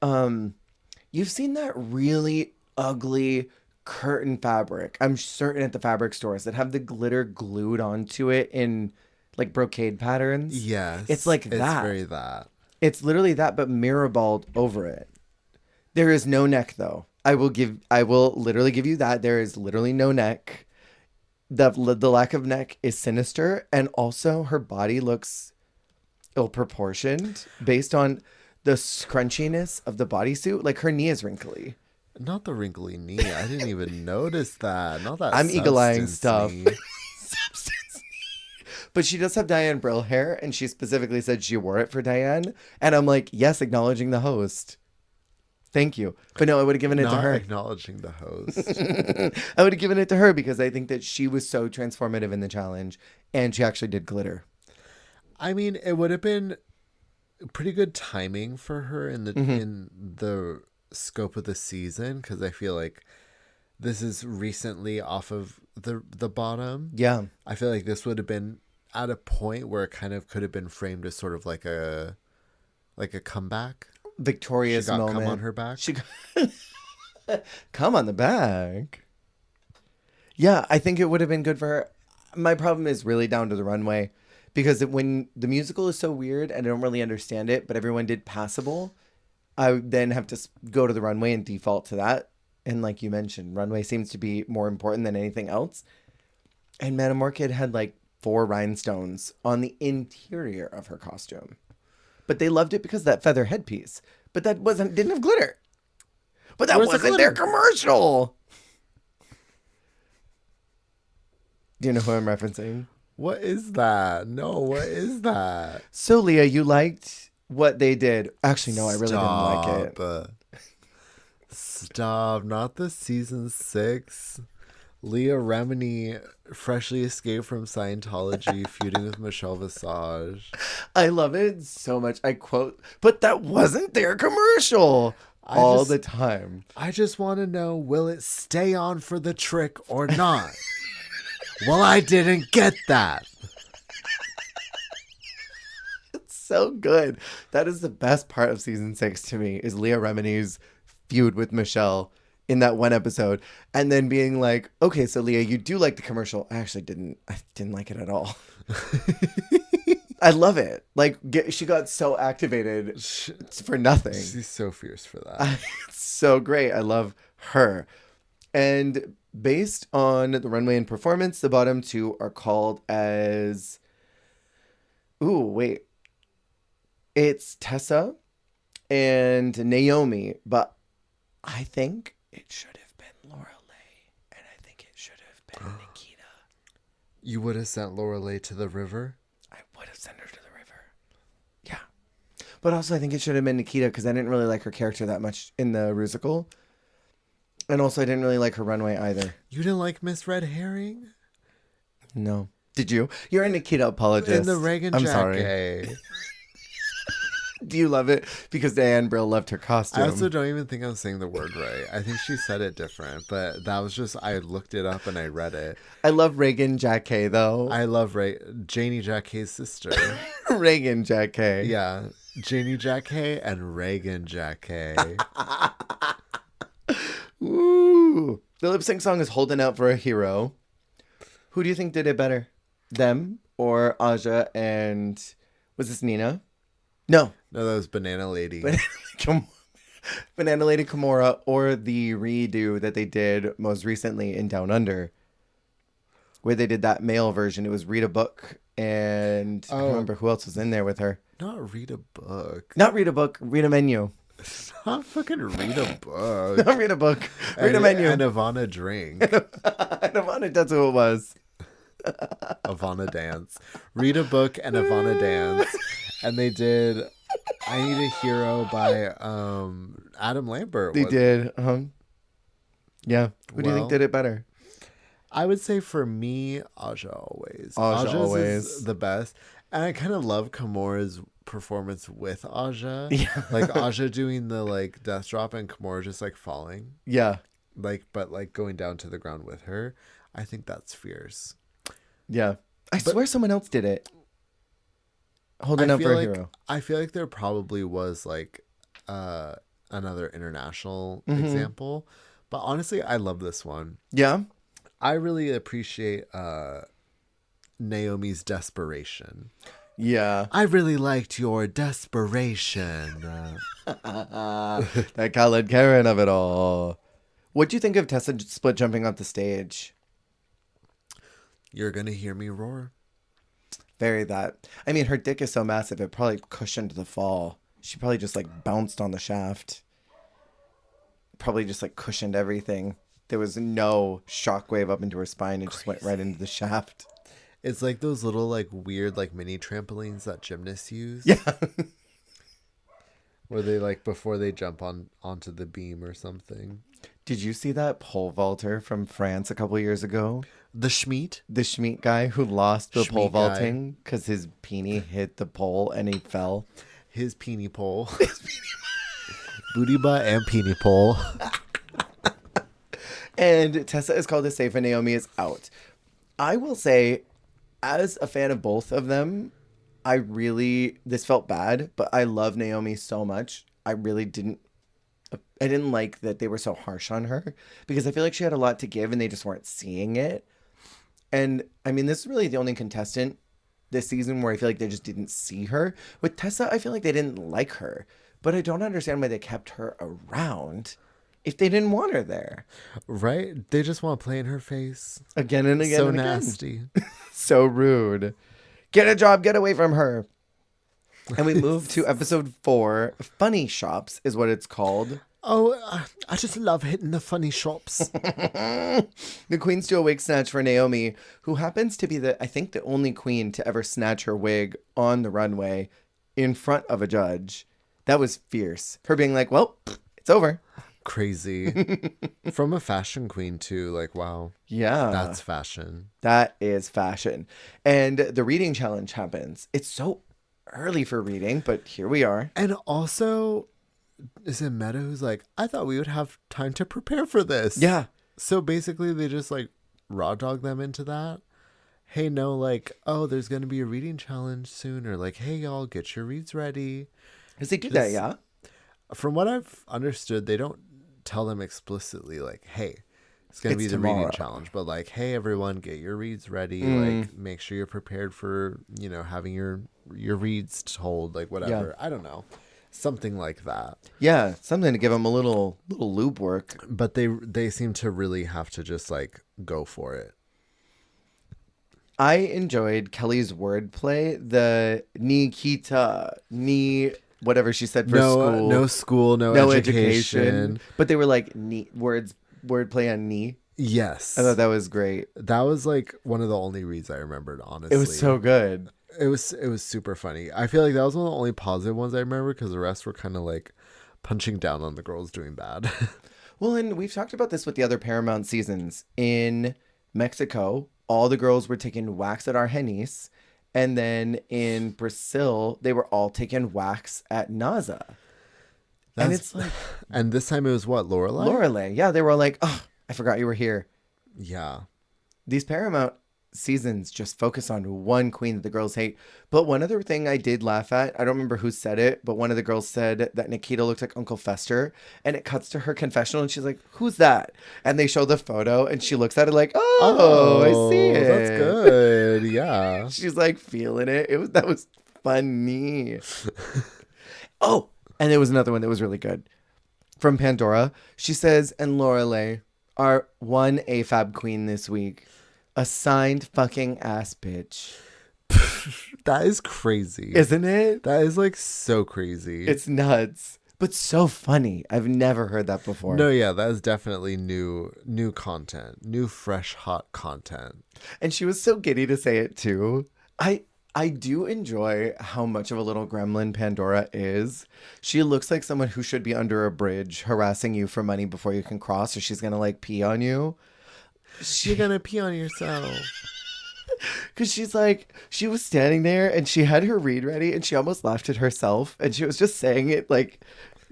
you've seen that really ugly curtain fabric, I'm certain, at the fabric stores that have the glitter glued onto it in like brocade patterns. Yes. It's like that. It's very that. It's literally that, but mirrorballed over it. There is no neck though. I will literally give you that. There is literally no neck. The lack of neck is sinister, and also her body looks ill-proportioned based on the scrunchiness of the bodysuit. Like, her knee is wrinkly. Not the wrinkly knee. I didn't even notice that. Not that. I'm eagle-eyeing stuff. knee. But she does have Diane Brill hair, and she specifically said she wore it for Diane. And I'm like, yes, acknowledging the host. Thank you. But no, I would have given it to her. Not acknowledging the host. I would have given it to her because I think that she was so transformative in the challenge, and she actually did glitter. I mean, it would have been pretty good timing for her in the scope of the season, because I feel like this is recently off of the bottom. Yeah. I feel like this would have been at a point where it kind of could have been framed as sort of like a comeback. Victorious she got moment. Come on her back. She got come on the back. Yeah, I think it would have been good for her. My problem is really down to the runway, because when the musical is so weird and I don't really understand it, but everyone did passable. I then have to go to the runway and default to that. And like you mentioned, runway seems to be more important than anything else. And Madame Orchid had like 4 rhinestones on the interior of her costume. But they loved it because of that feather headpiece. But that didn't have glitter. But that wasn't their commercial. Do you know who I'm referencing? What is that? No, what is that? So, Leah, you liked what they did. Actually, no, I really didn't like it. Stop. Not the season 6. Leah Remini freshly escaped from Scientology, feuding with Michelle Visage. I love it so much. I quote, but that wasn't their commercial. All the time. I just want to know, will it stay on for the trick or not? Well, I didn't get that. It's so good. That is the best part of season 6 to me, is Leah Remini's feud with Michelle in that one episode. And then being like, okay, so Leah, you do like the commercial. I didn't like it at all. I love it. Like, she got so activated for nothing. She's so fierce for that. It's so great. I love her. And based on the runway and performance, the bottom 2 are called as... Ooh, wait. It's Tessa and Naomi, but I think it should have been Lorelei, and I think it should have been Nikita. You would have sent Lorelei to the river? I would have sent her to the river. Yeah. But also I think it should have been Nikita because I didn't really like her character that much in the Rusical. And also I didn't really like her runway either. You didn't like Miss Red Herring? No. Did you? You're a Nikita apologist. In the Reagan I'm jacket. Sorry. Do you love it? Because Diane Brill loved her costume. I also don't even think I'm saying the word right. I think she said it different, but that was just, I looked it up and I read it. I love Reagan Jacquet, though. I love Janie Jacquet's sister. Reagan Jacquet. Yeah. Janie Jacquet and Reagan Jacquet. Ooh. The lip sync song is Holding Out for a Hero. Who do you think did it better? Them or Aja and... Was this Nina? No, that was Banana Lady. Banana Lady Kimura, or the redo that they did most recently in Down Under, where they did that male version. It was Rita Book, and I don't remember who else was in there with her. Not Rita Book. Not Rita Book, Rita Menu. Not fucking Rita Book. Not Rita Book, Rita Menu. And Ivana Drink. Ivana, that's who it was. Ivana Dance. Rita Book and Ivana Dance. And they did I Need a Hero by Adam Lambert. They did. Yeah. Who do you think did it better? I would say for me, Aja always. Aja always is the best. And I kind of love Kimura's performance with Aja. Yeah. Like Aja doing the like death drop and Kimura just like falling. Yeah. But going down to the ground with her. I think that's fierce. Yeah. I swear someone else did it. Holding Out for a Hero. I feel like there probably was like another international example. But honestly, I love this one. Yeah. I really appreciate Naomi's desperation. Yeah. I really liked your desperation. That Khaled Karen of it all. What do you think of Tessa split jumping off the stage? You're going to hear me roar. Very that. I mean, her dick is so massive, it probably cushioned the fall. She probably just like bounced on the shaft. Probably just like cushioned everything. There was no shockwave up into her spine. It just went right into the shaft. It's like those little like weird like mini trampolines that gymnasts use. Yeah. Where they like before they jump onto the beam or something. Did you see that pole vaulter from France a couple years ago? The Schmeat? The Schmeat guy who lost the pole Schmeat guy. vaulting because his peenie hit the pole and he fell. His peenie pole. Booty butt and peenie pole. And Tessa is called to safe and Naomi is out. I will say, as a fan of both of them, this felt bad, but I love Naomi so much. I didn't like that they were so harsh on her because I feel like she had a lot to give and they just weren't seeing it. And I mean, this is really the only contestant this season where I feel like they just didn't see her. With Tessa, I feel like they didn't like her, But I don't understand why they kept her around if they didn't want her there. Right? They just want to play in her face. Again and again So and nasty. again. So rude. Get a job, get away from her. And we move to episode 4. Funny Shops is what it's called. Oh, I just love hitting the funny shops. The queens do a wig snatch for Naomi, who happens to be I think the only queen to ever snatch her wig on the runway in front of a judge. That was fierce. Her being like, well, it's over. Crazy. From a fashion queen too. Like, wow. Yeah. That's fashion. That is fashion. And the reading challenge happens. It's so early for reading, but here we are. And also, is it Meta who's like, I thought we would have time to prepare for this. Yeah. So basically they just like raw dog them into that. Hey, no, like, oh, there's going to be a reading challenge soon. Or like, hey, y'all, get your reads ready. Does he do that, yeah? From what I've understood, they don't tell them explicitly like, hey, it's going to be the tomorrow. reading challenge. But like, hey, everyone, get your reads ready. Like, make sure you're prepared for, you know, having your reads told, like whatever. Yeah. I don't know. Something like that. Yeah, something to give them a little lube work. But they seem to really have to just like go for it. I enjoyed Kelly's wordplay. The Nikita, whatever she said for school. No school, no education. But they were like wordplay on knee. Yes. I thought that was great. That was like one of the only reads I remembered, honestly. It was so good. It was super funny. I feel like that was one of the only positive ones I remember because the rest were kind of like punching down on the girls doing bad. Well, and we've talked about this with the other Paramount seasons. In Mexico, all the girls were taking wax at Argenis. And then in Brazil, they were all taking wax at NASA. And it's like... And this time it was what, Lorelai? Lorelai. Yeah, they were all like, oh, I forgot you were here. Yeah. These Paramount seasons just focus on one queen that the girls hate. But one other thing I did laugh at, I don't remember who said it, but one of the girls said that Nikita looked like Uncle Fester, and it cuts to her confessional and she's like, who's that? And they show the photo and she looks at it like, oh, I see it. That's good. Yeah. She's like feeling it. That was funny. Oh, and there was another one that was really good. From Pandora, she says, and Lorelai are one AFAB queen this week. A signed fucking ass bitch. That is crazy. Isn't it? That is like so crazy. It's nuts. But so funny. I've never heard that before. No, yeah, that is definitely new content. New, fresh, hot content. And she was so giddy to say it too. I do enjoy how much of a little gremlin Pandora is. She looks like someone who should be under a bridge harassing you for money before you can cross, or she's going to like pee on you. You're going to pee on yourself. Because she's like, she was standing there and she had her read ready and she almost laughed at herself. And she was just saying it like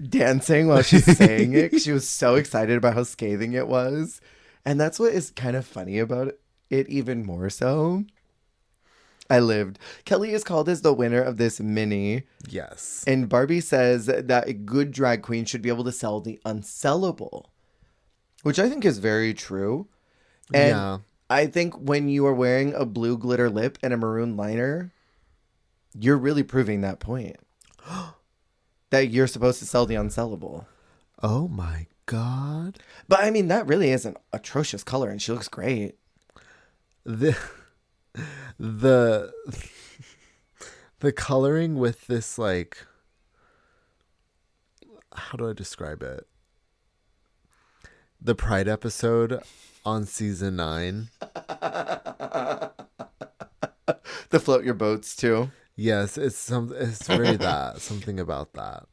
dancing while she's saying it. She was so excited about how scathing it was. And that's what is kind of funny about it even more so. I lived. Kelly is called as the winner of this mini. Yes. And Barbie says that a good drag queen should be able to sell the unsellable, which I think is very true. And yeah. I think when you are wearing a blue glitter lip and a maroon liner, you're really proving that point. That you're supposed to sell the unsellable. Oh my God. But I mean, that really is an atrocious color and she looks great. The coloring with this, like, how do I describe it? The Pride episode on season 9. The float your boats too. Yes, it's very that, something about that.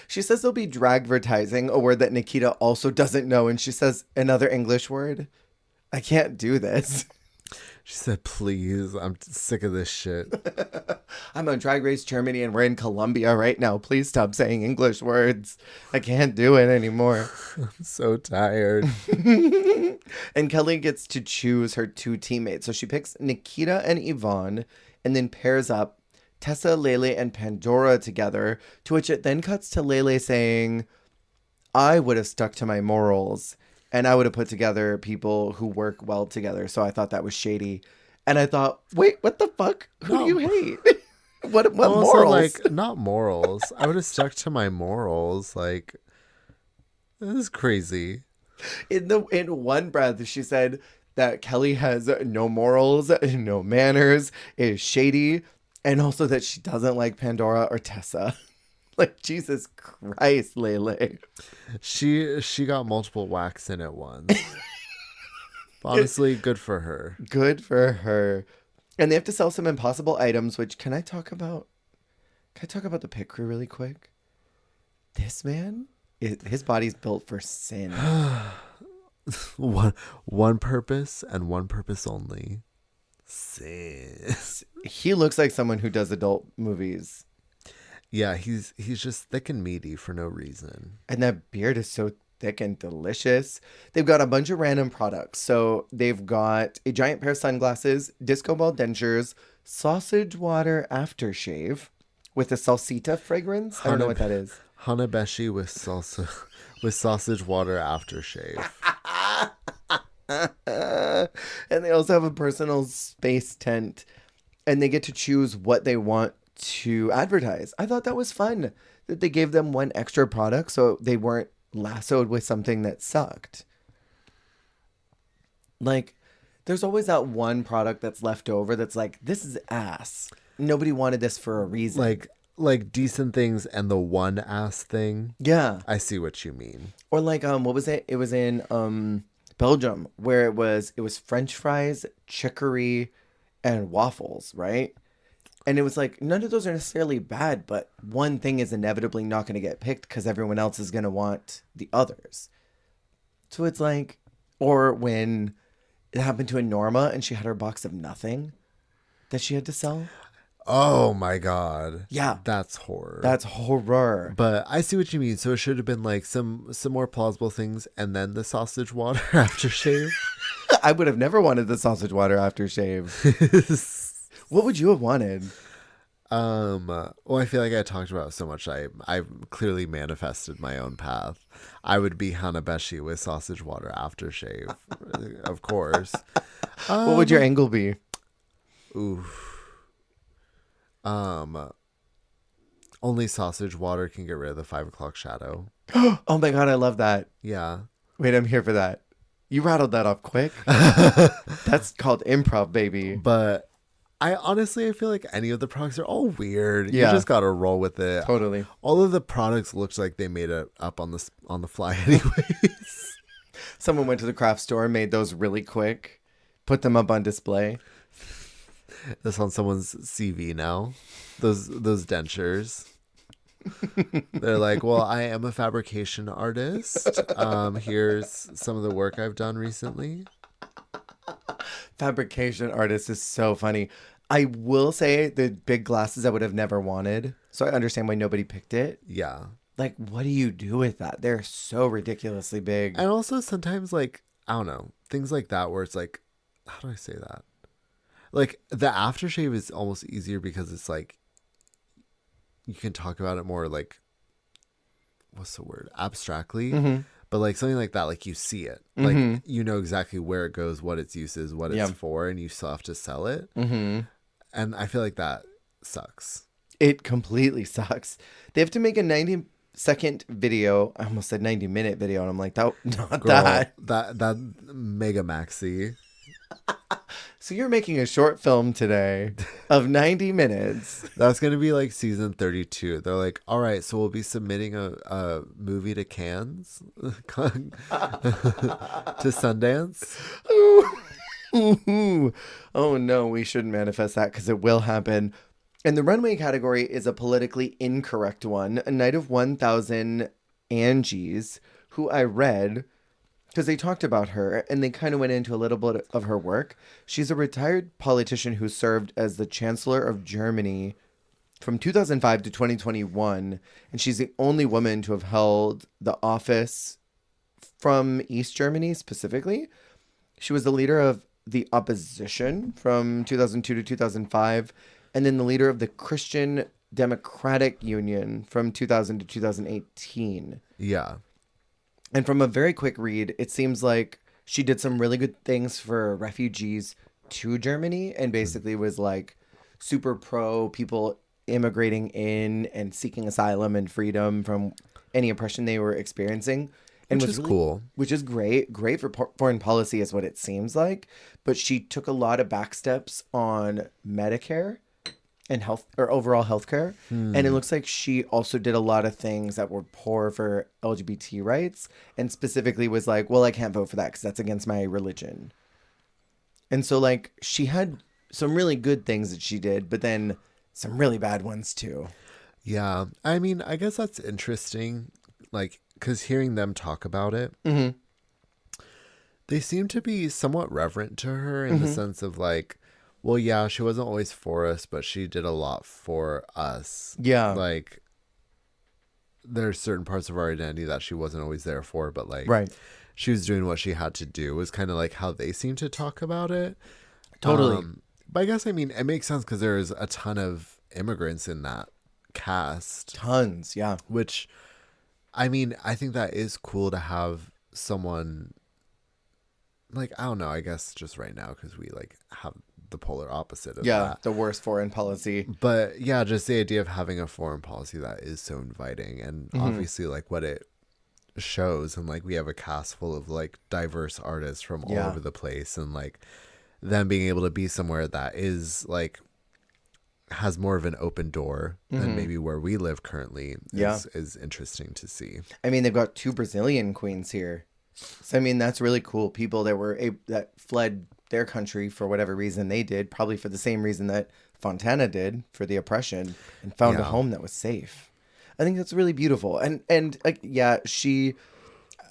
She says there'll be dragvertising, a word that Nikita also doesn't know, and she says another English word. I can't do this. She said, please, I'm sick of this shit. I'm on Drag Race Germany and we're in Colombia right now. Please stop saying English words. I can't do it anymore. I'm so tired. And Kelly gets to choose her 2 teammates. So she picks Nikita and Yvonne and then pairs up Tessa, Lele, and Pandora together, to which it then cuts to Lele saying, I would have stuck to my morals. And I would have put together people who work well together. So I thought that was shady. And I thought, wait, what the fuck? Who do you hate? What Also, morals? like, not morals. I would have stuck to my morals. Like, this is crazy. In one breath, she said that Kelly has no morals, no manners, is shady, and also that she doesn't like Pandora or Tessa. Like, Jesus Christ, Lele. She got multiple whacks in at once. Honestly, good for her. Good for her. And they have to sell some impossible items, which can I talk about? Can I talk about the pit crew really quick? This man, his body's built for sin. One purpose and one purpose only. Sin. He looks like someone who does adult movies. Yeah, he's just thick and meaty for no reason. And that beard is so thick and delicious. They've got a bunch of random products. So they've got a giant pair of sunglasses, disco ball dentures, sausage water aftershave with a salsita fragrance. I don't know what that is. Hanabeshi with salsa with sausage water aftershave. And they also have a personal space tent. And they get to choose what they want to advertise. I thought that was fun that they gave them one extra product so they weren't lassoed with something that sucked. Like, there's always that one product that's left over that's like, this is ass. Nobody wanted this for a reason. Like decent things and the one ass thing. Yeah. I see what you mean. Or like what was it? It was in Belgium where it was French fries, chicory, and waffles, right? And it was like, none of those are necessarily bad, but one thing is inevitably not going to get picked because everyone else is going to want the others. So it's like, or when it happened to a Norma and she had her box of nothing that she had to sell. Oh my God. Yeah. That's horror. That's horror. But I see what you mean. So it should have been like some more plausible things and then the sausage water aftershave. I would have never wanted the sausage water aftershave. What would you have wanted? Well, I feel like I talked about so much. I clearly manifested my own path. I would be Hanabeshi with sausage water aftershave, of course. What would your angle be? Oof. Only sausage water can get rid of the 5 o'clock shadow. Oh my God, I love that. Yeah. Wait, I'm here for that. You rattled that off quick. That's called improv, baby. But I feel like any of the products are all weird. Yeah. You just gotta roll with it. Totally. All of the products looked like they made it up on the fly anyways. Someone went to the craft store and made those really quick, put them up on display. That's on someone's CV now. Those dentures. They're like, well, I am a fabrication artist. Here's some of the work I've done recently. Fabrication artist is so funny. I will say the big glasses I would have never wanted. So I understand why nobody picked it. Yeah. Like, what do you do with that? They're so ridiculously big. And also sometimes, like, I don't know, things like that where it's like, how do I say that? Like, the aftershave is almost easier because it's like, you can talk about it more like, what's the word? Abstractly. Mm-hmm. But like something like that, like you see it. Mm-hmm. Like, you know exactly where it goes, what its use is, what it's for, and you still have to sell it. Mm-hmm. And I feel like that sucks. It completely sucks. They have to make a 90-second video. I almost said 90-minute video, and I'm like, that not Girl, that. that mega maxi. So you're making a short film today of 90 minutes. That's going to be like season 32. They're like, all right, so we'll be submitting a movie to Cannes, to Sundance. Ooh. Oh no, we shouldn't manifest that because it will happen. And the runway category is a politically incorrect one. A night of 1,000 Angies, who I read because they talked about her and they kind of went into a little bit of her work. She's a retired politician who served as the Chancellor of Germany from 2005 to 2021. And she's the only woman to have held the office from East Germany specifically. She was the leader of the opposition from 2002 to 2005. And then the leader of the Christian Democratic Union from 2000 to 2018. Yeah. And from a very quick read, it seems like she did some really good things for refugees to Germany and basically was like super pro people immigrating in and seeking asylum and freedom from any oppression they were experiencing. And Which was is really, cool. which is great for foreign policy is what it seems like. But she took a lot of back steps on Medicare and health or overall healthcare. And it looks like she also did a lot of things that were poor for LGBT rights and specifically was like, well, I can't vote for that because that's against my religion. And so like she had some really good things that she did, but then some really bad ones too. Yeah. I mean, I guess that's interesting. Like, because hearing them talk about it, Mm-hmm. they seem to be somewhat reverent to her in the sense of like, well, yeah, she wasn't always for us, but she did a lot for us. Yeah. Like, there's certain parts of our identity that she wasn't always there for, but like, Right. she was doing what she had to do, was kind of like how they seem to talk about it. Totally. But I guess, I mean, it makes sense because there's a ton of immigrants in that cast, Tons. Yeah. which, I mean, I think that is cool to have someone like, I don't know, I guess just right now because we like have the polar opposite of Yeah. that. The worst foreign policy. But yeah, just the idea of having a foreign policy that is so inviting and obviously like what it shows, and like we have a cast full of like diverse artists from all Yeah. over the place, and like them being able to be somewhere that is like has more of an open door than maybe where we live currently is interesting to see. I mean, they've got 2 Brazilian queens here. So, I mean, that's really cool. People that that fled their country for whatever reason they did, probably for the same reason that Fontana did for the oppression, and found a Yeah. home that was safe. I think that's really beautiful. And like, yeah,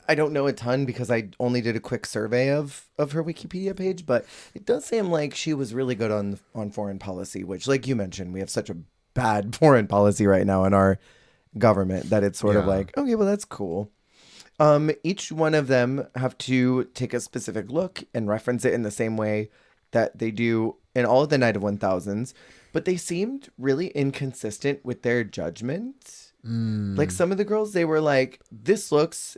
I don't know a ton because I only did a quick survey of her Wikipedia page, but it does seem like she was really good on foreign policy, which, like you mentioned, we have such a bad foreign policy right now in our government that it's sort of Yeah. like, okay, well, that's cool. Each one of them have to take a specific look and reference it in the same way that they do in all of the Night of 1000s, but they seemed really inconsistent with their judgment. Like some of the girls, they were like, this looks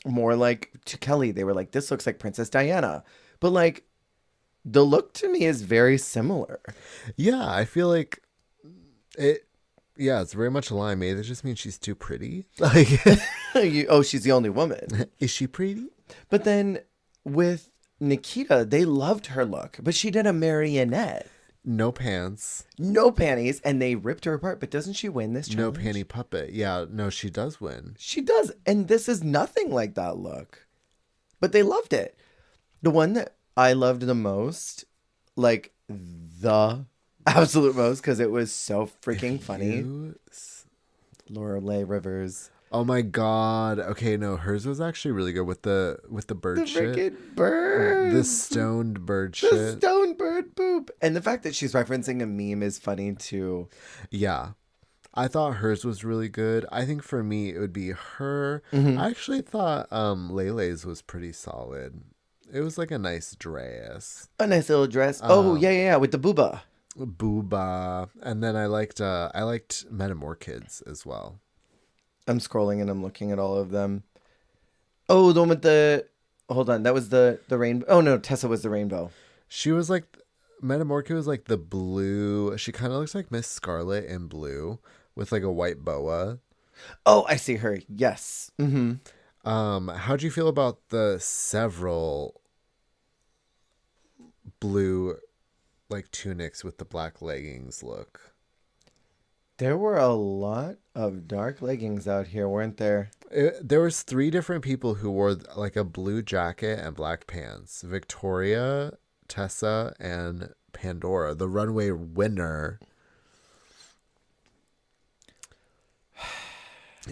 more like, to Kelly, they were like, this looks like Princess Diana. But like, the look to me is very similar. Yeah, I feel like it. Yeah, it's very much a lie. Maybe that just means she's too pretty. Like, She's the only woman. is she pretty? But then with Nikita, they loved her look, but she did a marionette. No pants, No panties, and they ripped her apart. But doesn't she win this no challenge? panty puppet. Yeah, no, she does win. She does. And this is nothing like that look. But they loved it. The one that I loved the most, like the absolute most, because it was so freaking funny. Lorelei Rivers. Oh my god. Okay, no, hers was actually really good with the bird The shit. freaking bird. The stoned bird The shit. stone bird poop. And the fact that she's referencing a meme is funny too. Yeah. I thought hers was really good. I think for me it would be her. I actually thought Lele's was pretty solid. It was like a nice dress. A nice little dress. Yeah, with the booba. Booba. And then I liked Metamorkids as well. I'm scrolling and I'm looking at all of them. Oh, the one with the... Hold on, that was the rainbow. Oh, no, Tessa was the rainbow. She was like... Metamorkid was like the blue... She kind of looks like Miss Scarlet in blue with like a white boa. Oh, I see her. Yes. Mm-hmm. How'd you feel about the several blue like tunics with the black leggings look? There were a lot of dark leggings out here, weren't there? There was 3 different people who wore like a blue jacket and black pants. Victoria, Tessa, and Pandora, the runway winner.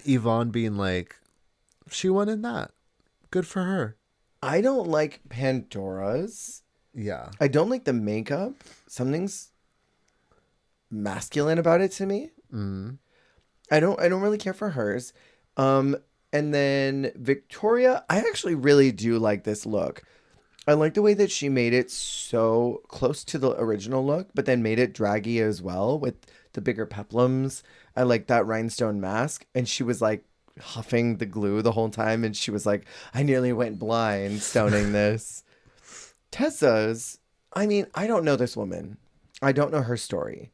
Yvonne being like, she won in that. Good for her. I don't like Pandora's. Yeah. I don't like the makeup. Something's masculine about it to me. I don't really care for hers. And then Victoria, I actually really do like this look. I like the way that she made it so close to the original look, but then made it draggy as well with the bigger peplums. I like that rhinestone mask. And she was like huffing the glue the whole time. And she was like, I nearly went blind stoning this. Tessa's, I mean, I don't know this woman. I don't know her story.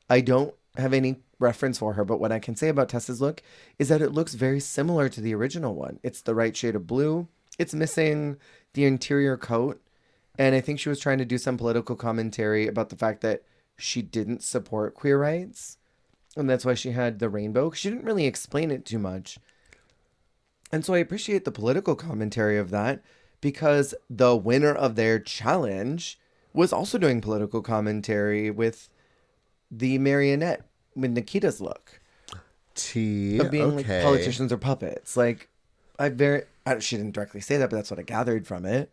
I don't have any reference for her, but what I can say about Tessa's look is that it looks very similar to the original one. It's the right shade of blue. It's missing the interior coat. And I think she was trying to do some political commentary about the fact that she didn't support queer rights. And that's why she had the rainbow. She didn't really explain it too much. And so I appreciate the political commentary of that because the winner of their challenge was also doing political commentary with the marionette, with Nikita's look of being like Okay. politicians or puppets. Like, she didn't directly say that, but that's what I gathered from it.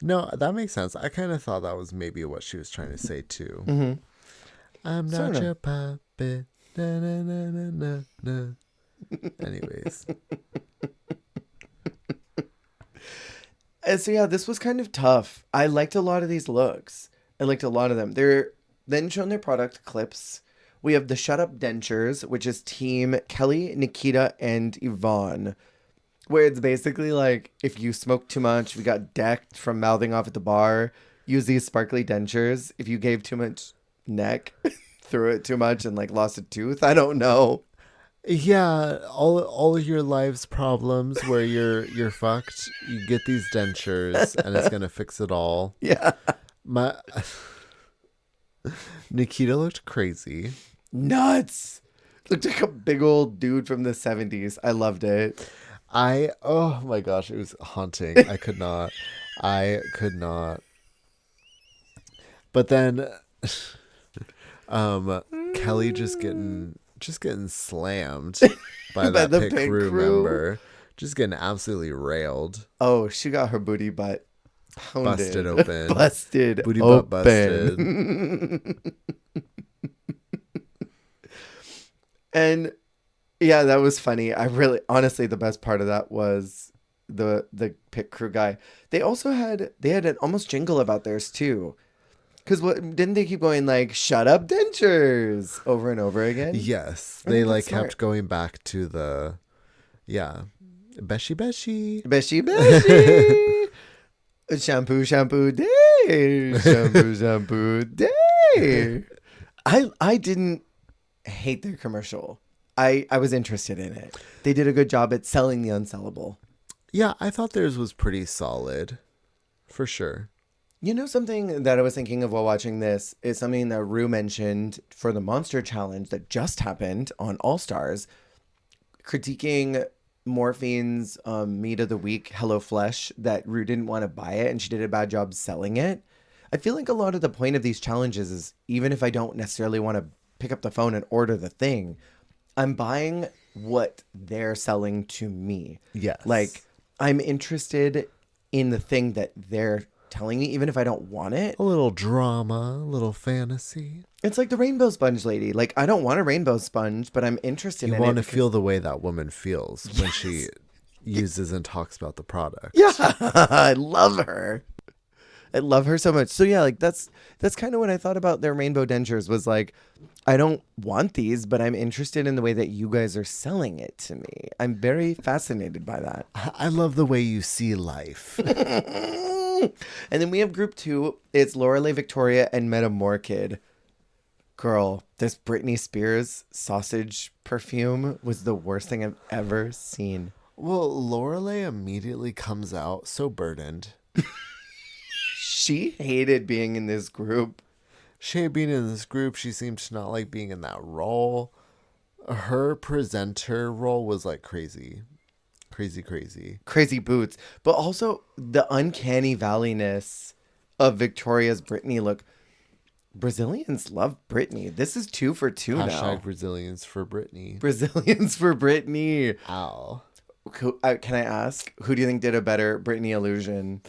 No, that makes sense. I kind of thought that was maybe what she was trying to say too. Mm-hmm. I'm not Sorta. your puppet. Na, na, na, na, na, na. Anyways. And so yeah, this was kind of tough. I liked a lot of these looks. I liked a lot of them. They're then shown their product clips. We have the Shut Up Dentures, which is team Kelly, Nikita, and Yvonne. Where it's basically like, if you smoke too much, we got decked from mouthing off at the bar, use these sparkly dentures. If you gave too much neck, threw it too much and like lost a tooth, I don't know. Yeah, all of your life's problems where you're fucked, you get these dentures and it's gonna fix it all. Yeah. My Nikita looked crazy. Nuts. Looked like a big old dude from the 70s. I loved it. Oh my gosh, it was haunting. I could not. But then Kelly just getting slammed by By that the pit pit crew crew. member. Just getting absolutely railed. Oh, she got her booty butt pounded. Busted open. Busted Booty open. butt busted. And yeah, that was funny. Honestly, the best part of that was the pit crew guy. They also had an almost jingle about theirs too. Because didn't they keep going like "shut up dentures" over and over again? Yes. I They think like that's smart. kept going back to the Beshi Beshi. Beshi beshi. Shampoo shampoo day. Shampoo shampoo day. I didn't hate their commercial. I was interested in it. They did a good job at selling the unsellable. Yeah, I thought theirs was pretty solid. For sure. You know, something that I was thinking of while watching this is something that Rue mentioned for the Monster Challenge that just happened on All Stars, critiquing Morphine's Meat of the Week, Hello Flesh, that Rue didn't want to buy it and she did a bad job selling it. I feel like a lot of the point of these challenges is even if I don't necessarily want to pick up the phone and order the thing, I'm buying what they're selling to me. Yes. Like, I'm interested in the thing that they're telling me, even if I don't want it. A little drama, a little fantasy. It's like the rainbow sponge lady. Like, I don't want a rainbow sponge, but I'm interested in it. You want to because- feel the way that woman feels when she uses and talks about the product. Yeah, I love her. I love her so much. So yeah, like that's kind of what I thought about their rainbow dentures was like, I don't want these, but I'm interested in the way that you guys are selling it to me. I'm very fascinated by that. I love the way you see life. And then we have group 2. It's Lorelei Victoria and Metamorkid. Girl, this Britney Spears sausage perfume was the worst thing I've ever seen. Well, Lorelei immediately comes out so burdened. She hated being in this group. She hated being in this group. She seemed to not like being in that role. Her presenter role was like crazy. Crazy boots. But also the uncanny valleyness of Victoria's Britney look. Brazilians love Britney. This is 2 for 2 now. Hashtag Brazilians for Britney. Brazilians for Britney. Ow. Can I ask, who do you think did a better Britney illusion?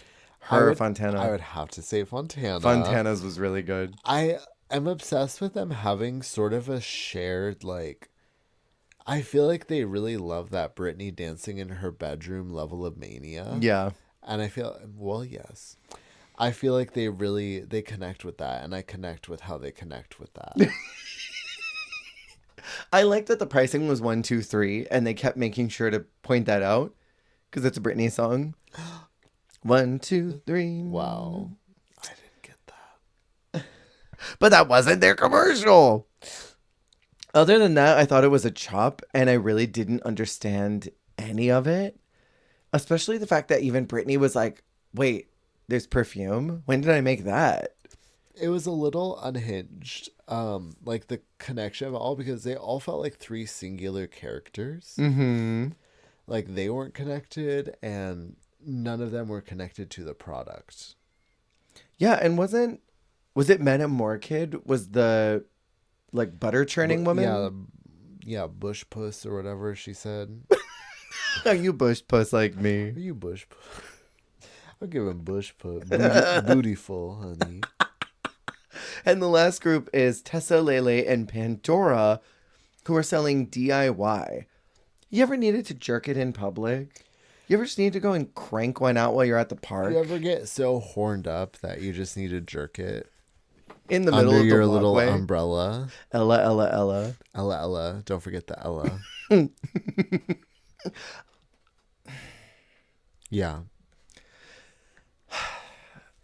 Her or Fontana? I would have to say Fontana. Fontana's was really good. I am obsessed with them having sort of a shared, like, I feel like they really love that Britney dancing in her bedroom level of mania. Yeah. And I feel, well, yes. I feel like they connect with that, and I connect with how they connect with that. I like that the pricing was 1, 2, 3, and they kept making sure to point that out because it's a Britney song. 1, 2, 3. Wow. I didn't get that. But that wasn't their commercial. Other than that, I thought it was a chop, and I really didn't understand any of it. Especially the fact that even Brittany was like, wait, there's perfume? When did I make that? It was a little unhinged, like the connection of all, because they all felt like three singular characters. Mm-hmm. Like they weren't connected, and none of them were connected to the product. Yeah, and was it Men and More Kid? Was the like butter churning woman? Yeah, bush puss or whatever she said. Are you bush puss like me? Are you bush puss? I'll give him bush puss. Bootyful, honey. And the last group is Tessa, Lele, and Pandora, who are selling DIY. You ever needed to jerk it in public? You ever just need to go and crank one out while you're at the park? You ever get so horned up that you just need to jerk it In the middle under of the your walkway? little umbrella? Ella, Ella, Ella. Ella, Ella. Don't forget the Ella. Yeah.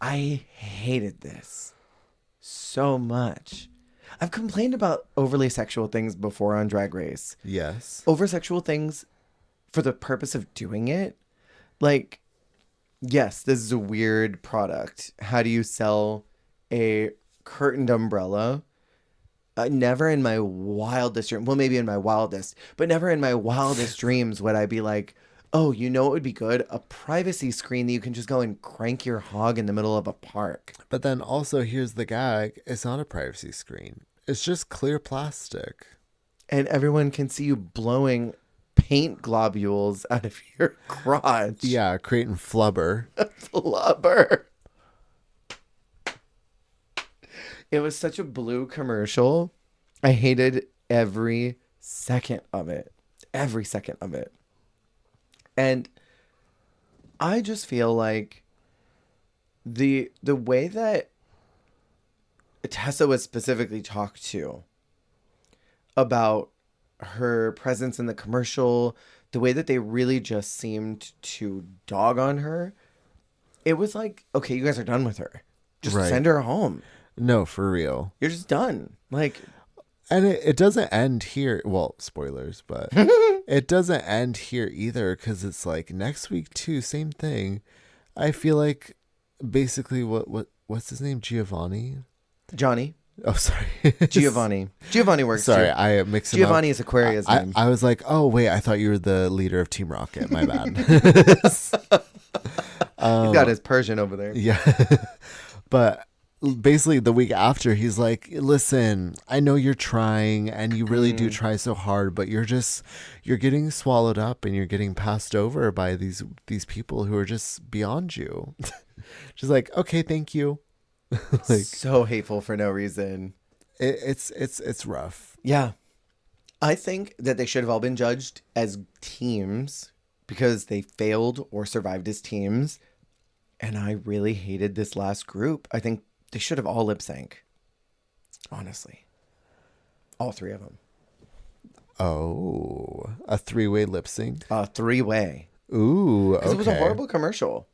I hated this so much. I've complained about overly sexual things before on Drag Race. Yes. Over sexual things for the purpose of doing it. Like, yes, this is a weird product. How do you sell a curtained umbrella? Never in my wildest dream, well, maybe in my wildest, but never in my wildest dreams would I be like, oh, you know what would be good? A privacy screen that you can just go and crank your hog in the middle of a park. But then also, here's the gag. It's not a privacy screen. It's just clear plastic. And everyone can see you blowing paint globules out of your crotch. Yeah, creating flubber. Flubber. It was such a blue commercial. I hated every second of it. Every second of it. And I just feel like the way that Tessa was specifically talked to about her presence in the commercial, the way that they really just seemed to dog on her, it was like, okay, you guys are done with her. Just Right. send her home. No, for real. You're just done. Like, And it doesn't end here. Well, spoilers, but it doesn't end here either, because it's like next week too, same thing. I feel like basically what's his name? Giovanni? Johnny. Oh, sorry. Giovanni. Giovanni works Sorry, too. I mixed him Giovanni up. is Aquaria's I, name. I was like, oh wait, I thought you were the leader of Team Rocket. My bad. He's got his Persian over there. Yeah. But basically the week after, he's like, listen, I know you're trying and you really do try so hard, but you're getting swallowed up and you're getting passed over by these people who are just beyond you. She's like, okay, thank you. Like, So hateful for no reason. it's rough. Yeah. I think that they should have all been judged as teams because they failed or survived as teams. And I really hated this last group. I think they should have all lip sync. Honestly. All three of them. Oh, a 3-way lip sync. A 3-way. Ooh, okay. Because it was a horrible commercial.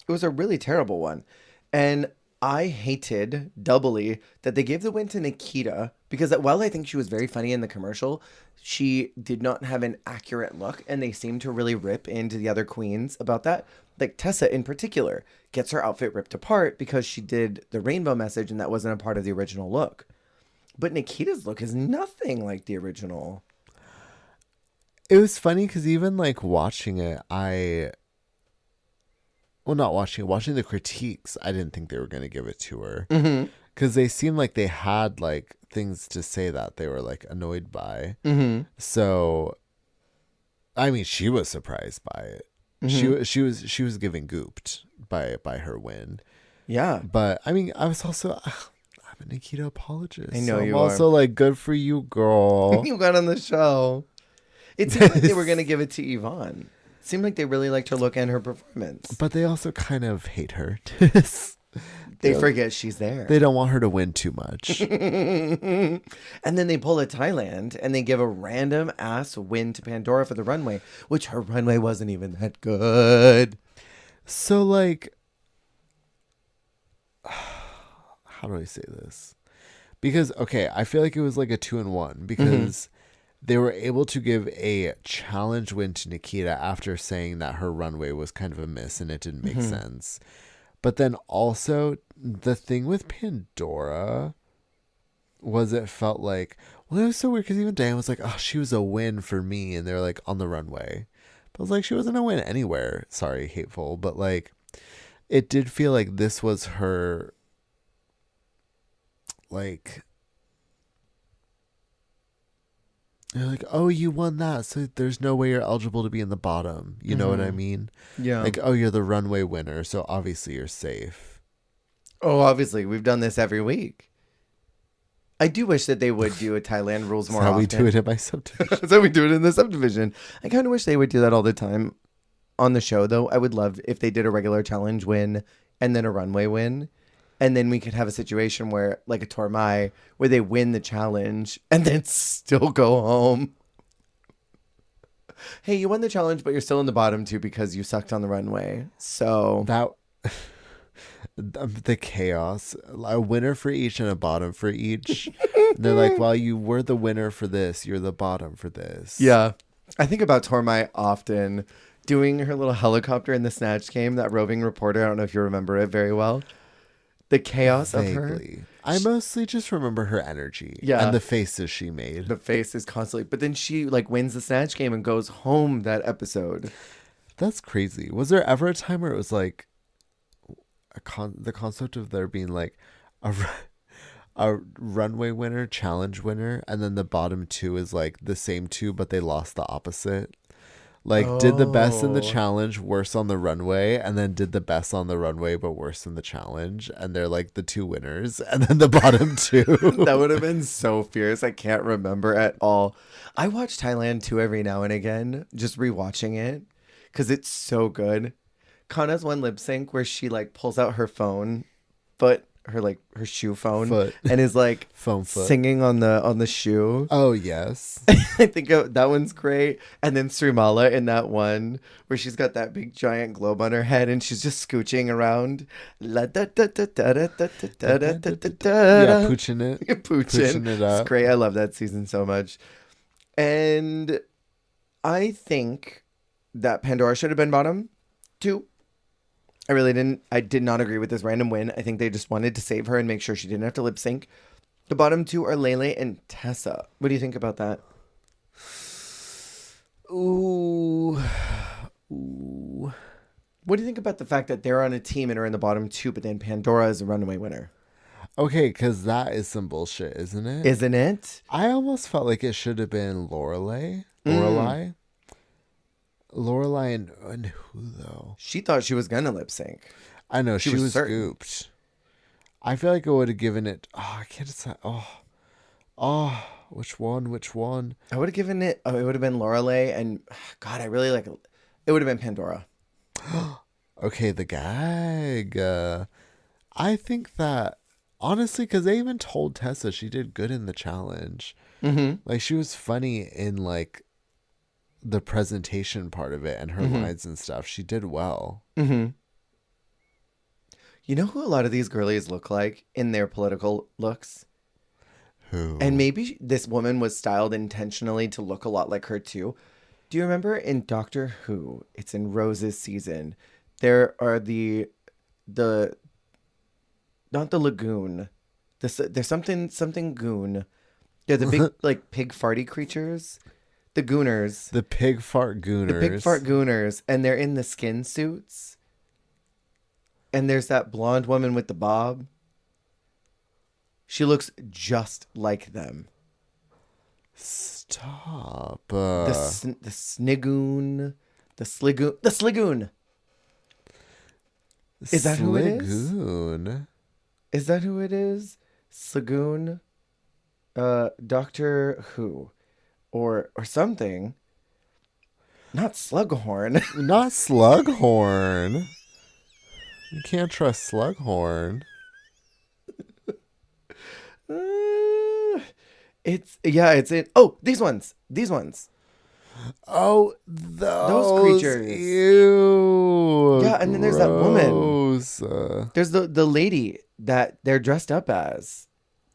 It was a really terrible one. And I hated doubly that they gave the win to Nikita because while I think she was very funny in the commercial, she did not have an accurate look, and they seemed to really rip into the other queens about that. Like Tessa in particular gets her outfit ripped apart because she did the rainbow message and that wasn't a part of the original look. But Nikita's look is nothing like the original. It was funny because even like watching it, not watching it, watching the critiques, I didn't think they were going to give it to her. Because they seemed like they had like things to say that they were like annoyed by. So, I mean, she was surprised by it. She was giving gooped by her win. Yeah. But I mean, I was also I'm a Nikita apologist. I know so you I'm also like, good for you, girl. You got on the show. It seemed like they were going to give it to Yvonne. It seemed like they really liked her look and her performance. But they also kind of hate her. They forget she's there. They don't want her to win too much. And then they pull a Thailand and they give a random ass win to Pandora for the runway, which her runway wasn't even that good. So like, how do I say this? Because, okay, I feel like it was like a 2-in-1 because they were able to give a challenge win to Nikita after saying that her runway was kind of a miss and it didn't make sense. But then also the thing with Pandora was it felt like, well, it was so weird because even Diane was like, oh, she was a win for me. And they're like on the runway. But I was like, she wasn't a win anywhere. Sorry, hateful. But like, it did feel like this was her, like, they're like, oh, you won that, so there's no way you're eligible to be in the bottom. You know what I mean? Yeah. Like, oh, you're the runway winner, so obviously you're safe. Oh, obviously, we've done this every week. I do wish that they would do a Thailand rules more That's how often. we do it in my subdivision. That's how we do it in the subdivision. I kind of wish they would do that all the time on the show, though. I would love if they did a regular challenge win and then a runway win. And then we could have a situation where, like a Tormai, where they win the challenge and then still go home. Hey, you won the challenge, but you're still in the bottom two because you sucked on the runway. So That the chaos. A winner for each and a bottom for each. They're like, well, you were the winner for this. You're the bottom for this. yeah, I think about Tormai often doing her little helicopter in the Snatch game, that roving reporter. I don't know if you remember it very well. The chaos of her. Vaguely. I mostly just remember her energy. Yeah. And the faces she made. The face is constantly, but then she like wins the Snatch game and goes home that episode. That's crazy. Was there ever a time where it was like the concept of there being like a runway winner, challenge winner, and then the bottom two is like the same two, but they lost the opposite? Like, did the best in the challenge worse on the runway, and then did the best on the runway but worse in the challenge, and they're like the two winners, and then the bottom two. That would have been so fierce. I can't remember at all. I watch Thailand 2 every now and again, just rewatching it because it's so good. Kana's one lip sync where she like pulls out her phone, her shoe phone, Foot. and is like Phone foot. singing on the shoe. Oh, yes. I think that one's great. And then Srimala in that one where she's got that big giant globe on her head and she's just scooching around. Yeah, Pooching it. Poochin. it up. It's great. I love that season so much. And I think that Pandora should have been bottom 2. I did not agree with this random win. I think they just wanted to save her and make sure she didn't have to lip sync. The bottom 2 are Lele and Tessa. What do you think about that? Ooh. What do you think about the fact that they're on a team and are in the bottom 2, but then Pandora is a runaway winner? Okay, because that is some bullshit, isn't it? Isn't it? I almost felt like it should have been Lorelai. Lorelai and who though? She thought she was gonna lip sync. I know she was certain. scooped. I feel like I would have given it. Oh, I can't decide. Which one? I would have given it. Oh, it would have been Lorelai, and God, I really like. It would have been Pandora. Okay, the gag. I think that honestly, because they even told Tessa she did good in the challenge. Like she was funny in like the presentation part of it and her lines and stuff. She did well. You know who a lot of these girlies look like in their political looks? Who? And maybe this woman was styled intentionally to look a lot like her too. Do you remember in Doctor Who? It's in Rose's season. There are the not the lagoon. There's something goon. They're the big like pig farty creatures. The gooners. The pig fart gooners. The pig fart gooners. And they're in the skin suits. And there's that blonde woman with the bob. She looks just like them. Stop. The snigoon. The sligoon. Is that who it is? Sligoon. Is that who it is? Sligoon? Doctor Who. Or something. Not Slughorn. Not Slughorn. You can't trust Slughorn. It's in. Oh, these ones. Oh, Those creatures. Ew. Yeah, and then there's that woman. Gross. There's the lady that they're dressed up as.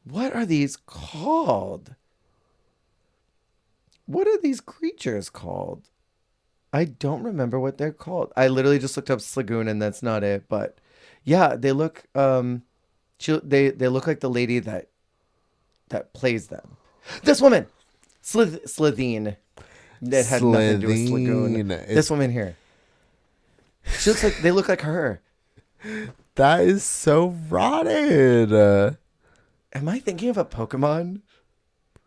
What are these called? What are these creatures called? I don't remember what they're called. I literally just looked up Slagoon and that's not it. But yeah, they look they look like the lady that plays them. This woman, Slitheen. That had nothing to do with Slagoon. This woman here. She looks like they look like her. That is so rotted. Am I thinking of a Pokemon?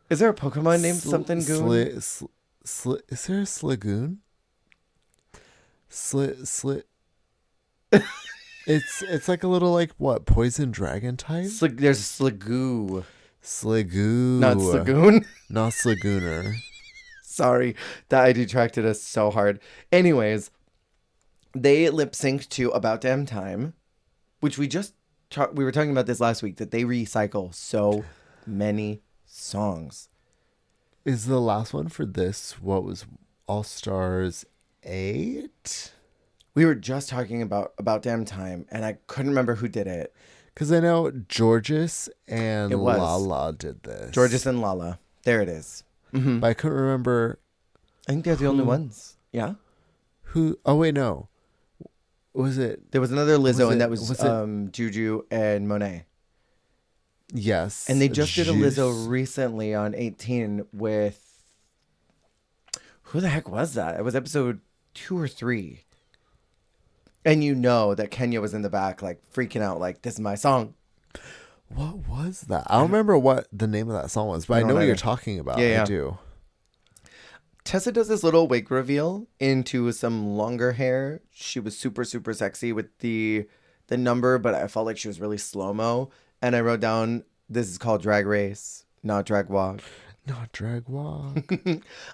Is there a Pokemon named something Goon? Is there a Slagoon? It's like a little like what, poison dragon type? There's Slagoo. Slagoo. Not Slagoon. Not Slagooner. Sorry, that I detracted us so hard. Anyways, they lip synced to About Damn Time, which we were talking about this last week, that they recycle so many songs. Is the last one for this what was All Stars 8? We were just talking about Damn Time, and I couldn't remember who did it. Because I know Georges and It was. Lala did this. Georges and Lala. There it is. Mm-hmm. But I couldn't remember. I think they're the only ones. Yeah? Who? Oh, wait, no. Was it? There was another Lizzo, and that was Juju and Monet. Yes. And they just did a Lizzo recently on 18 with... Who the heck was that? It was episode 2 or 3. And you know that Kenya was in the back, like, freaking out, like, this is my song. What was that? I don't remember what the name of that song was, but I know what you're talking about. Yeah. I do. Tessa does this little wig reveal into some longer hair. She was super, super sexy with the number, but I felt like she was really slow-mo. And I wrote down, this is called Drag Race, not Drag Walk. Not Drag Walk.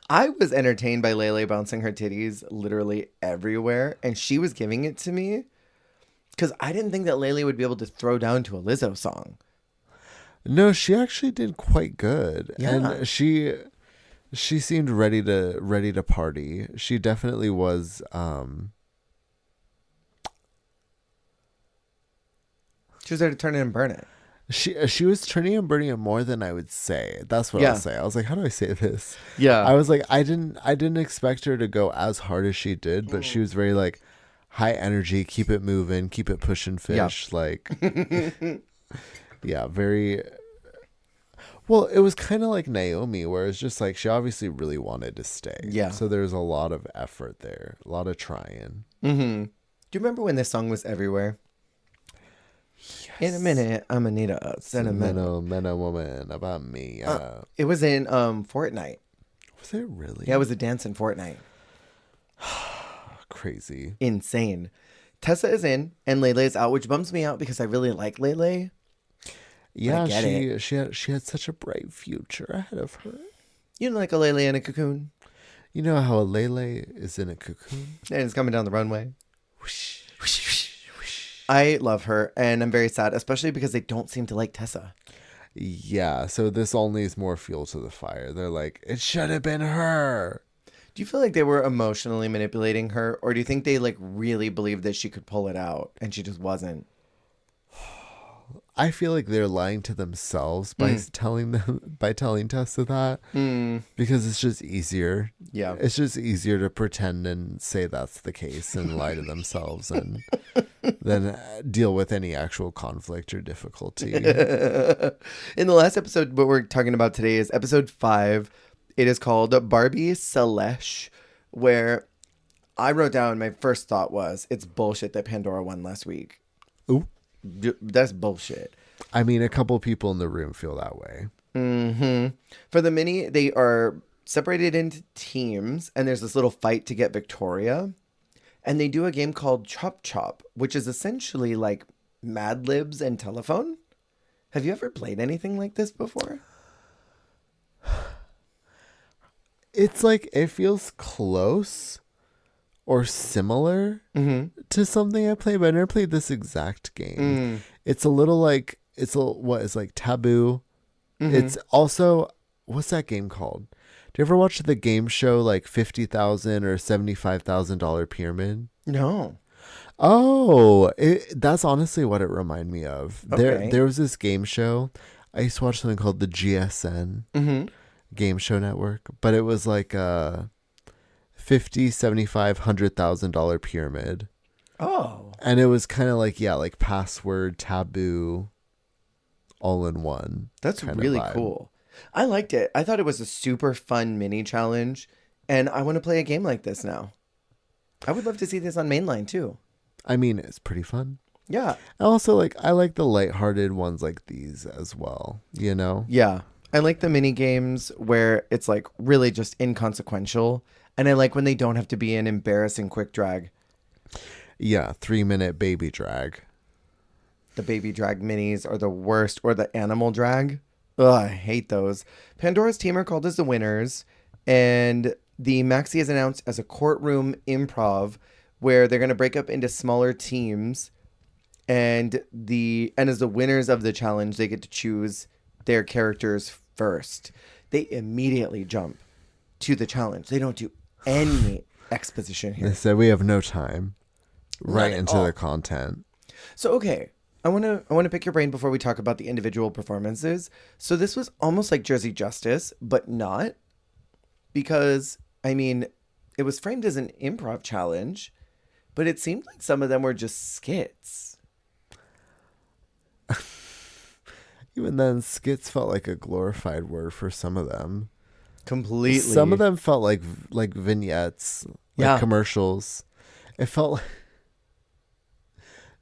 I was entertained by Lele bouncing her titties literally everywhere, and she was giving it to me because I didn't think that Lele would be able to throw down to a Lizzo song. No, she actually did quite good. Yeah. And she seemed ready to party. She definitely was she was there to turn it and burn it. She was turning and burning it more than I would say. That's what I'll say. I was like, how do I say this? Yeah. I was like, I didn't expect her to go as hard as she did, but she was very like high energy, keep it moving, keep it pushing fish. Yeah. Like yeah, very well, it was kind of like Naomi, where it's just like she obviously really wanted to stay. Yeah. So there's a lot of effort there, a lot of trying. Mm-hmm. Do you remember when this song was everywhere? Yes. In a minute, I'm gonna need a sentimental woman about me. It was in Fortnite. Was it really? Yeah, it was a dance in Fortnite. Crazy. Insane. Tessa is in and Lele is out, which bums me out because I really like Lele. Yeah, she had such a bright future ahead of her. You know, like a Lele in a cocoon. You know how a Lele is in a cocoon? And it's coming down the runway. Whoosh, whoosh, whoosh. I love her, and I'm very sad, especially because they don't seem to like Tessa. Yeah, so this only is more fuel to the fire. They're like, it should have been her. Do you feel like they were emotionally manipulating her, or do you think they like really believed that she could pull it out and she just wasn't? I feel like they're lying to themselves by telling Tessa that because it's just easier. Yeah, it's just easier to pretend and say that's the case and lie to themselves and then deal with any actual conflict or difficulty. In the last episode, what we're talking about today is episode 5. It is called Barbie Selesh, where I wrote down my first thought was it's bullshit that Pandora won last week. Ooh. That's bullshit. I mean, a couple people in the room feel that way. Mm-hmm. For the mini, they are separated into teams, and there's this little fight to get Victoria. And they do a game called Chop Chop, which is essentially like Mad Libs and Telephone. Have you ever played anything like this before? It's like, it feels close or similar to something I played, but I never played this exact game. It's a little like, it's like Taboo. It's also, what's that game called? Do you ever watch the game show like $50,000 or $75,000 Pyramid? No. Oh, that's honestly what it reminded me of. Okay. There was this game show. I used to watch something called the GSN Mm-hmm. Game Show Network, but it was like a 50, 75, $100,000 pyramid. Oh. And it was kind of like, yeah, like password, taboo, all in one. That's kind of really vibe. cool. I liked it. I thought it was a super fun mini challenge, and I want to play a game like this now. I would love to see this on mainline too. I mean, it's pretty fun. Yeah. I also I like the lighthearted ones like these as well, you know? Yeah. I like the mini games where it's like really just inconsequential, and I like when they don't have to be an embarrassing quick drag. Yeah, 3-minute baby drag. The baby drag minis are the worst, or the animal drag. Ugh, I hate those. Pandora's team are called as the winners, and the maxi is announced as a courtroom improv where they're going to break up into smaller teams, and as the winners of the challenge, they get to choose their characters first. They immediately jump to the challenge. They don't do any exposition They here. said we have no time. Right at into all. the content. So okay, I want to pick your brain before we talk about the individual performances. So this was almost like Jersey Justice, but not, because I mean, it was framed as an improv challenge, but it seemed like some of them were just skits. Even then, skits felt like a glorified word for some of them. Completely. Some of them felt like vignettes, like Yeah. commercials. It felt like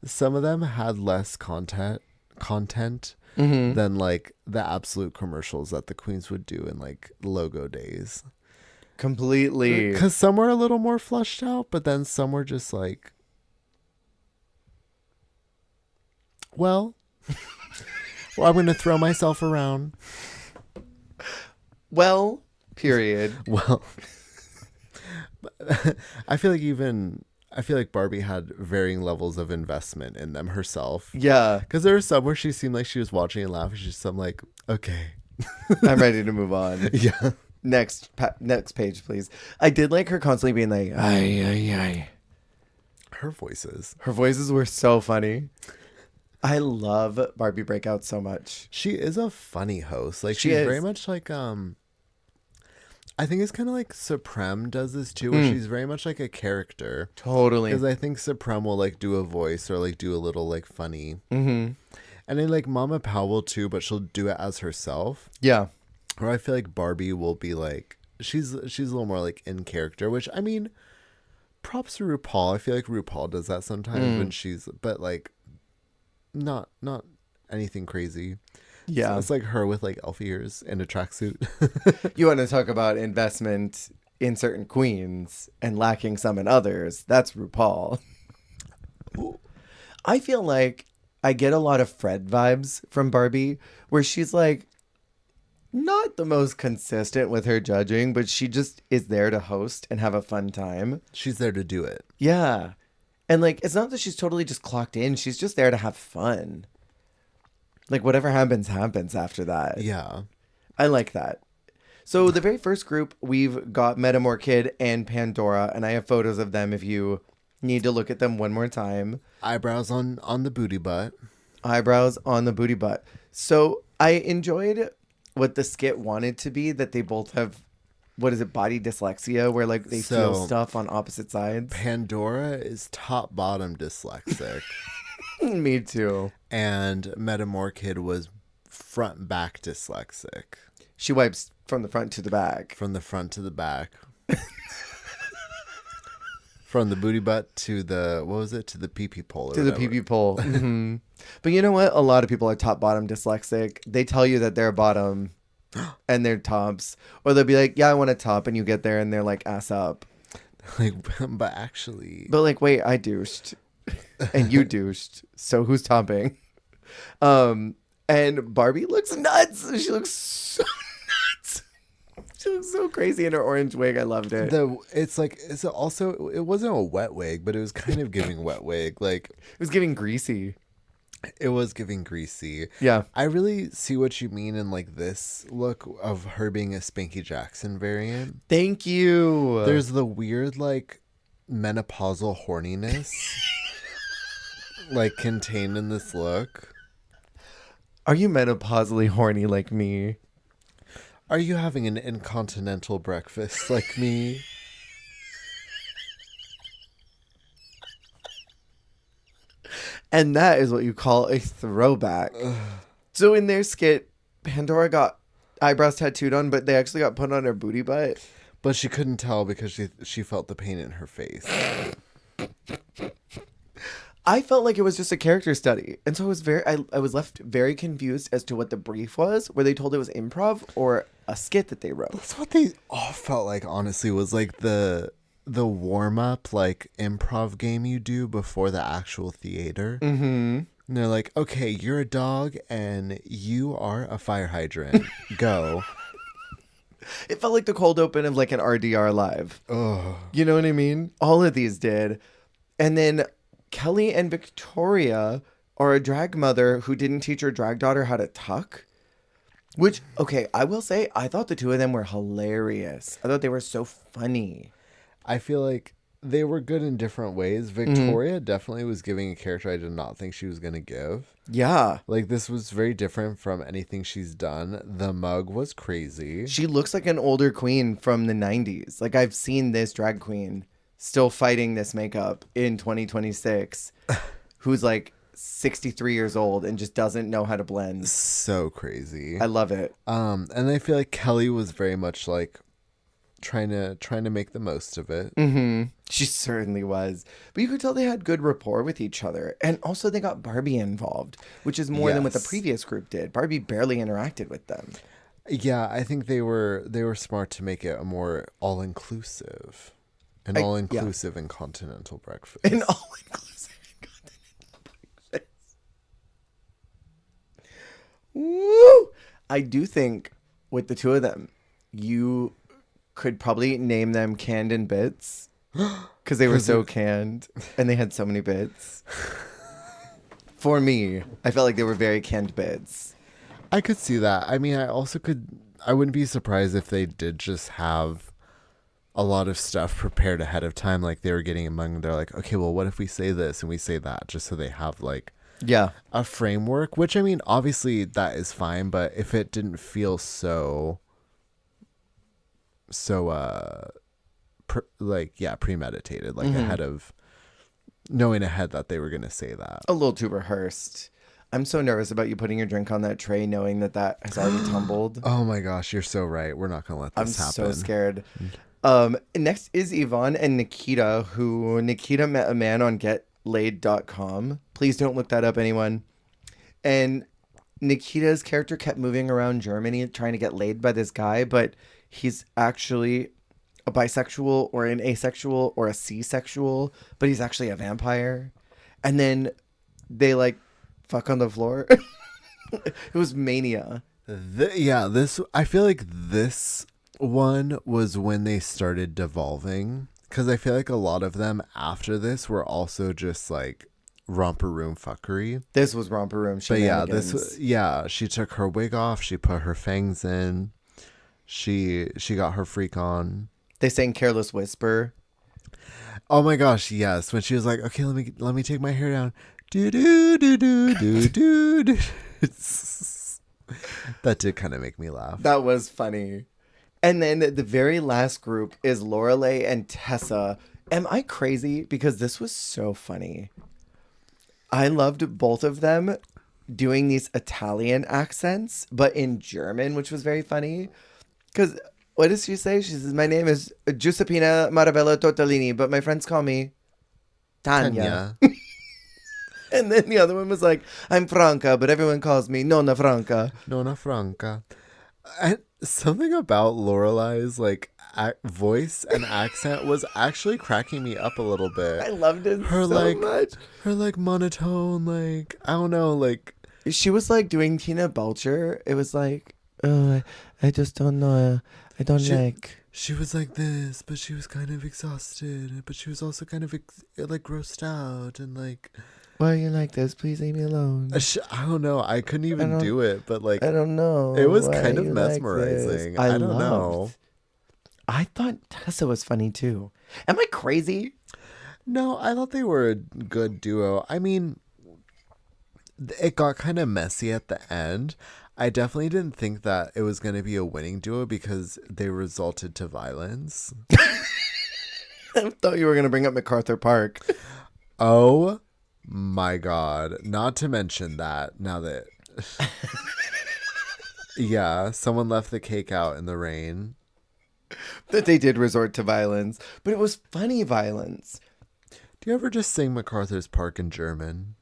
some of them had less content Mm-hmm. than like the absolute commercials that the queens would do in like logo days. Completely. Because some were a little more fleshed out, but then some were just like, well, I'm going to throw myself around. Well, period. Well, I feel like Barbie had varying levels of investment in them herself. Yeah, Because there were some where she seemed like she was watching and laughing. She's some like, okay. I'm ready to move on. Yeah. Next page, please. I did like her constantly being like, ay, ay, ay. Her voices. Her voices were so funny. I love Barbie Breakout so much. She is a funny host. Like She she's is. very much like I think it's kind of like Supreme does this too, where she's very much like a character. Totally. Because I think Supreme will like do a voice or like do a little like funny. Mm-hmm. And then like Mama Powell too, but she'll do it as herself. Yeah. Or I feel like Barbie will be like she's a little more like in character, which I mean, props to RuPaul. I feel like RuPaul does that sometimes when but like not anything crazy. Yeah. So it's like her with like elf ears and a tracksuit. You want to talk about investment in certain queens and lacking some in others. That's RuPaul. I feel like I get a lot of Fred vibes from Barbie, where she's like not the most consistent with her judging, but she just is there to host and have a fun time. She's there to do it. Yeah. And like, it's not that she's totally just clocked in. She's just there to have fun. Like, whatever happens after that. Yeah. I like that. So the very first group, we've got Metamore Kid and Pandora, and I have photos of them if you need to look at them one more time. Eyebrows on the booty butt. Eyebrows on the booty butt. So I enjoyed what the skit wanted to be, that they both have, what is it, body dyslexia, where like they feel stuff on opposite sides. Pandora is top bottom dyslexic. Me too. And Metamore Kid was front back dyslexic. She wipes from the front to the back. From the front to the back. From the booty butt to the, what was it? To the pee-pee pole. To the pee-pee pole. Mm-hmm. But you know what? A lot of people are top bottom dyslexic. They tell you that they're bottom and they're tops. Or they'll be like, yeah, I want a top. And you get there and they're like, ass up. Like, but actually. But like, wait, I douched. And you douched. So who's topping? And Barbie looks nuts. She looks so nuts. She looks so crazy in her orange wig. I loved it. It's also, it wasn't a wet wig, but it was kind of giving wet wig. Like, It was giving greasy. it was giving greasy. Yeah. I really see what you mean in like this look of her being a Spanky Jackson variant. Thank you. There's the weird like menopausal horniness like contained in this look. Are you menopausally horny like me? Are you having an incontinental breakfast like me? And that is what you call a throwback. So in their skit, Pandora got eyebrows tattooed on, but they actually got put on her booty butt. But she couldn't tell because she felt the pain in her face. I felt like it was just a character study. And so I was left very confused as to what the brief was, where they told it was improv or a skit that they wrote. That's what they all felt like, honestly, was like the warm-up, like, improv game you do before the actual theater. Mm-hmm. And they're like, okay, you're a dog and you are a fire hydrant. Go. It felt like the cold open of like an RDR live. Oh. You know what I mean? All of these did. And then Kelly and Victoria are a drag mother who didn't teach her drag daughter how to tuck. Which, okay, I will say, I thought the two of them were hilarious. I thought they were so funny. I feel like they were good in different ways. Victoria definitely was giving a character I did not think she was going to give. Yeah. Like, this was very different from anything she's done. The mug was crazy. She looks like an older queen from the 90s. Like, I've seen this drag queen still fighting this makeup in 2026 who's like 63 years old and just doesn't know how to blend. So crazy. I love it. And I feel like Kelly was very much like trying to make the most of it. Mm-hmm. She certainly was. But you could tell they had good rapport with each other. And also they got Barbie involved, which is more than what the Yes. previous group did. Barbie barely interacted with them. Yeah, I think they were smart to make it a more all-inclusive. An all-inclusive and continental breakfast. An all-inclusive breakfast. Woo! I do think with the two of them, you could probably name them Canned and Bits. Because they were so canned. And they had so many bits. For me, I felt like they were very canned bits. I could see that. I mean, I wouldn't be surprised if they did just have a lot of stuff prepared ahead of time. Like they were getting among, they're like, okay, well, what if we say this and we say that, just so they have like Yeah. a framework, which I mean, obviously that is fine, but if it didn't feel premeditated, like ahead of knowing ahead that they were going to say that. A little too rehearsed. I'm so nervous about you putting your drink on that tray knowing that has already tumbled. Oh my gosh, you're so right. We're not going to let this happen. I'm so scared. Next is Yvonne and Nikita, who Nikita met a man on getlaid.com. Please don't look that up, anyone. And Nikita's character kept moving around Germany trying to get laid by this guy, but he's actually a bisexual or an asexual or a C-sexual, but he's actually a vampire. And then they like fuck on the floor. It was mania. I feel like this one was when they started devolving, because I feel like a lot of them after this were also just like romper room fuckery. This was romper room shenanigans. But yeah, she took her wig off, she put her fangs in, she got her freak on. They sang Careless Whisper. Oh my gosh, yes. When she was like, okay, let me take my hair down. Do do do do do do do. That did kind of make me laugh. That was funny. And then the very last group is Lorelai and Tessa. Am I crazy? Because this was so funny. I loved both of them doing these Italian accents, but in German, which was very funny. Because what does she say? She says, my name is Giuseppina Marabella Tortellini, but my friends call me Tanya. And then the other one was like, I'm Franca, but everyone calls me Nonna Franca. Nonna Franca. And something about Lorelai's like voice and accent was actually cracking me up a little bit. I loved it her so much. Her like monotone, like I don't know, like she was like doing Tina Belcher. It was like, oh, I just don't know. I don't like. She was like this, but she was kind of exhausted, but she was also kind of like grossed out and like. Why are you like this? Please leave me alone. I don't know. I couldn't even do it, but like I don't know. It was kind of mesmerizing. Like I don't know. I thought Tessa was funny too. Am I crazy? No, I thought they were a good duo. I mean, it got kind of messy at the end. I definitely didn't think that it was going to be a winning duo because they resulted to violence. I thought you were going to bring up MacArthur Park. Oh my God. Not to mention that now that, yeah, someone left the cake out in the rain. That they did resort to violence, but it was funny violence. Do you ever just sing MacArthur's Park in German?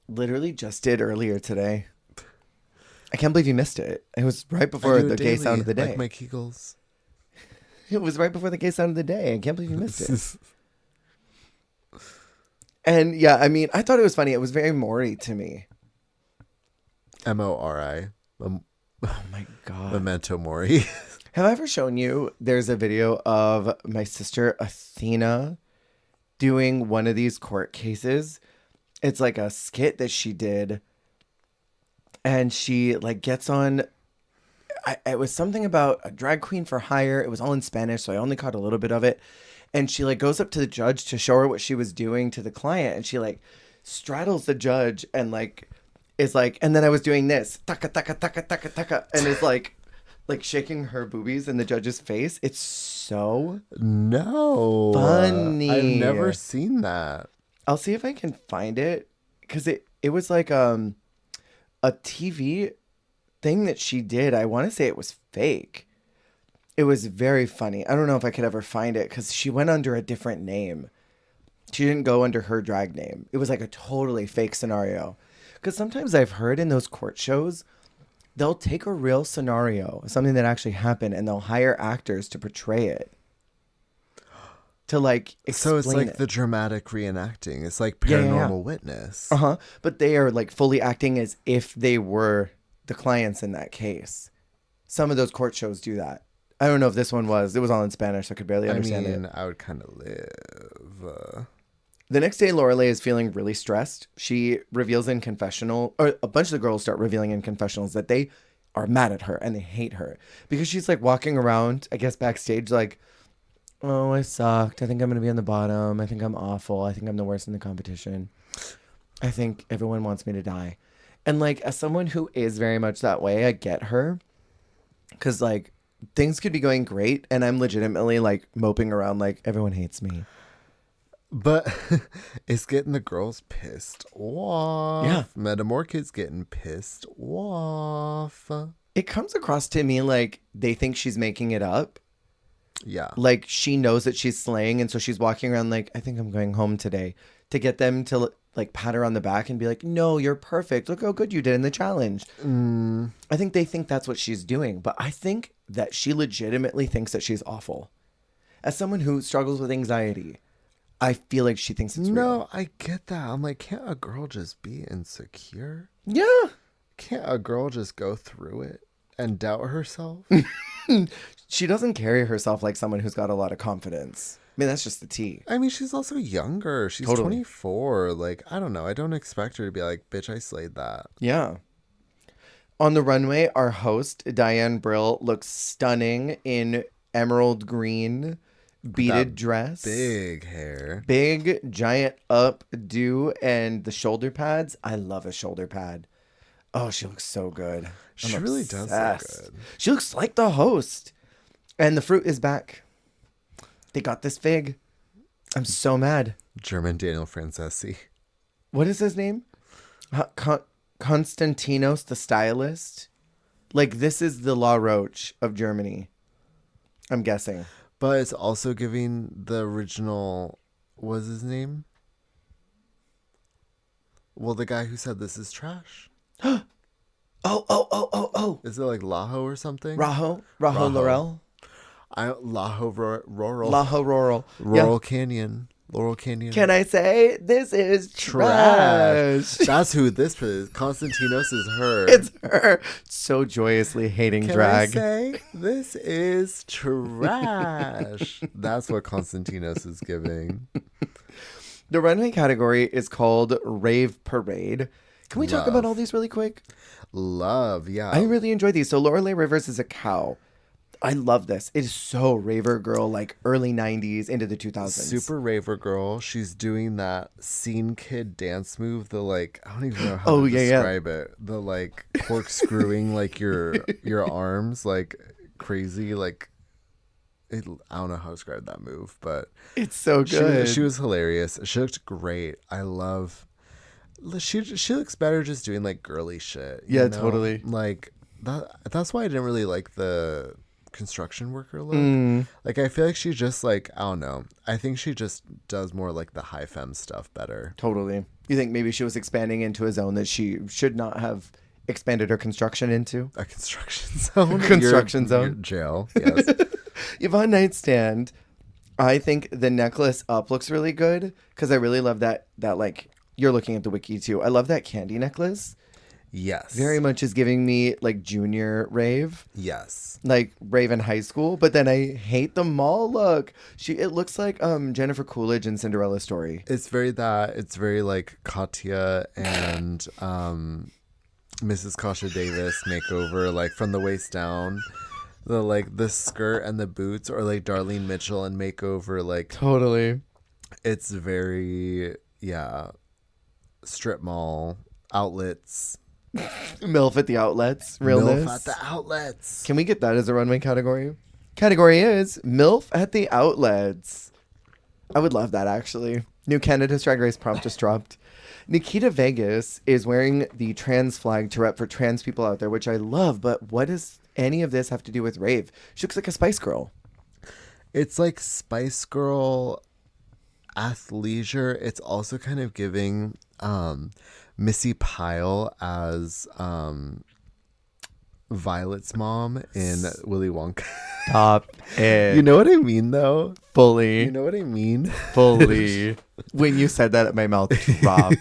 Literally just did earlier today. I can't believe you missed it. It was right before the gay sound of the day. Like my Kegels. It was right before the gay sound of the day. I can't believe you missed it. And yeah, I mean, I thought it was funny. It was very Maury to me. Mori. Oh my God. Memento Mori. Have I ever shown you there's a video of my sister Athena doing one of these court cases? It's like a skit that she did. And she like gets on. It was something about a drag queen for hire. It was all in Spanish, so I only caught a little bit of it. And she like goes up to the judge to show her what she was doing to the client, and she like straddles the judge and like is like, and then I was doing this, taka taka taka taka taka, and is like shaking her boobies in the judge's face. It's so No. funny. I've never seen that. I'll see if I can find it because it was like a TV thing that she did. I want to say it was fake. It was very funny. I don't know if I could ever find it because she went under a different name. She didn't go under her drag name. It was like a totally fake scenario. Because sometimes I've heard in those court shows, they'll take a real scenario, something that actually happened, and they'll hire actors to portray it. To like explain So it's like it. the dramatic reenacting. It's like Paranormal Witness. Uh-huh. But they are like fully acting as if they were the clients in that case. Some of those court shows do that. I don't know if this one was. It was all in Spanish, so I could barely understand it. I would kind of live. The next day, Lorelai is feeling really stressed. She reveals in confessional, or a bunch of the girls start revealing in confessionals that they are mad at her and they hate her. Because she's like walking around, I guess backstage, like, oh, I sucked. I think I'm going to be on the bottom. I think I'm awful. I think I'm the worst in the competition. I think everyone wants me to die. And like, as someone who is very much that way, I get her. Because like, things could be going great. And I'm legitimately like moping around like, everyone hates me. But it's getting the girls pissed off. Yeah. Metamorpho's getting pissed off. It comes across to me like they think she's making it up. Yeah. Like she knows that she's slaying, and so she's walking around like, I think I'm going home today, to get them to like pat her on the back and be like, no, you're perfect. Look how good you did in the challenge. I think they think that's what she's doing, but I think that she legitimately thinks that she's awful. As someone who struggles with anxiety, I feel like she thinks it's real. No, I get that. I'm like, can't a girl just be insecure? Yeah. Can't a girl just go through it and doubt herself? She doesn't carry herself like someone who's got a lot of confidence. I mean, that's just the tea. I mean, she's also younger. She's Totally. 24. Like, I don't know. I don't expect her to be like, bitch, I slayed that. Yeah. On the runway, our host, Diane Brill, looks stunning in emerald green beaded That dress. Big hair. Big, giant updo and the shoulder pads. I love a shoulder pad. Oh, she looks so good. She I'm really does look obsessed. good. She looks like the host. And the fruit is back. They got this fig. I'm so mad. German Daniel Francesi. What is his name? Konstantinos, the stylist. Like, this is the La Roche of Germany. I'm guessing. But it's also giving the original, what was his name? Well, the guy who said this is trash. Oh. Is it like Laho or something? Raho Raho. Laurel. Laurel Canyon. Laurel Canyon. Can I say this is trash? That's who this is. Konstantinos is her. It's her. So joyously hating Can drag. I say this is trash? That's what Konstantinos is giving. The runway category is called Rave Parade. Can we talk about all these really quick? Love, yeah. I really enjoy these. So Lorelai Rivers is a cow. I love this. It is so raver girl, like early 90s into the 2000s. Super raver girl. She's doing that scene kid dance move. The like, I don't even know how Oh, to yeah, yeah. describe it. The like corkscrewing like your arms like crazy. Like I don't know how to describe that move, but It's so good. she was hilarious. She looked great. She looks better just doing like girly shit. You Yeah, know? totally. Like that's why I didn't really like the construction worker look. Mm, Like I feel like she just like, I don't know. I think she just does more like the high femme stuff better. totally. You think maybe she was expanding into a zone that she should not have expanded her construction into? A construction zone. Construction zone. Your jail. Yes. Yvonne Nightstand, I think the necklace up looks really good because I really love that like you're looking at the wiki too. I love that candy necklace. Yes. Very much is giving me like junior rave. Yes. Like rave in high school, but then I hate the mall look. It looks like Jennifer Coolidge in Cinderella Story. It's very like Katya and Mrs. Kasha Davis makeover, like from the waist down. The skirt and the boots, or like Darlene Mitchell and makeover, like Totally. it's very strip mall outlets. MILF at the outlets. Realness. MILF at the outlets. Can we get that as a runway category? Category is MILF at the outlets. I would love that, actually. New Canada's Drag Race prompt just dropped. Nikita Vegas is wearing the trans flag to rep for trans people out there, which I love, but what does any of this have to do with rave? She looks like a Spice Girl. It's like Spice Girl athleisure. It's also kind of giving Missy Pyle as Violet's mom in Willy Wonka. Stop it. You know what I mean, though? Fully. You know what I mean? Fully. When you said that, my mouth dropped.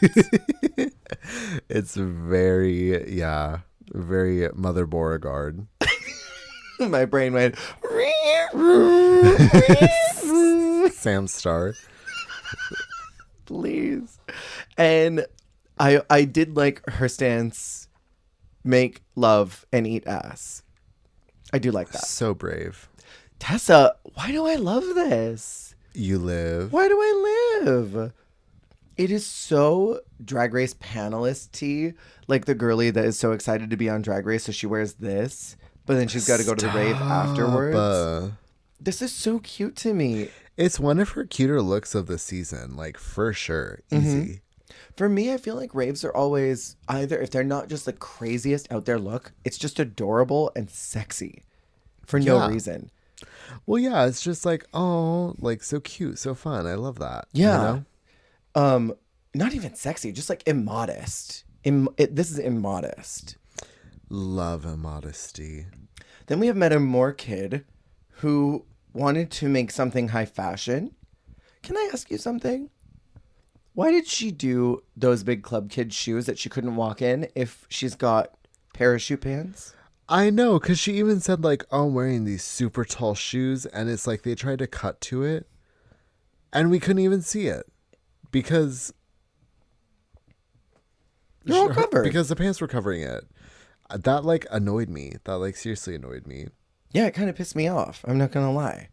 It's very Mother Beauregard. My brain went. Sam Star. Please. And I did like her stance, make love and eat ass. I do like that. So brave. Tessa, why do I love this? You live. Why do I live? It is so Drag Race panelist tea, like the girly that is so excited to be on Drag Race, so she wears this, but then she's got to go to the rave afterwards. This is so cute to me. It's one of her cuter looks of the season, like for sure. Easy. Mm-hmm. For me, I feel like raves are always either, if they're not just the craziest out there look, it's just adorable and sexy for no reason. Well, yeah, it's just like, oh, like so cute, so fun. I love that. Yeah. You know? Not even sexy, just like immodest. This is immodest. Love immodesty. Then we have Metamore Kid, who wanted to make something high fashion. Can I ask you something? Why did she do those big Club Kid shoes that she couldn't walk in if she's got parachute pants? I know, because she even said like, oh, I'm wearing these super tall shoes, and it's like they tried to cut to it, and we couldn't even see it because they're all covered. Because the pants were covering it. That like annoyed me. That like seriously annoyed me. Yeah, it kind of pissed me off. I'm not gonna lie.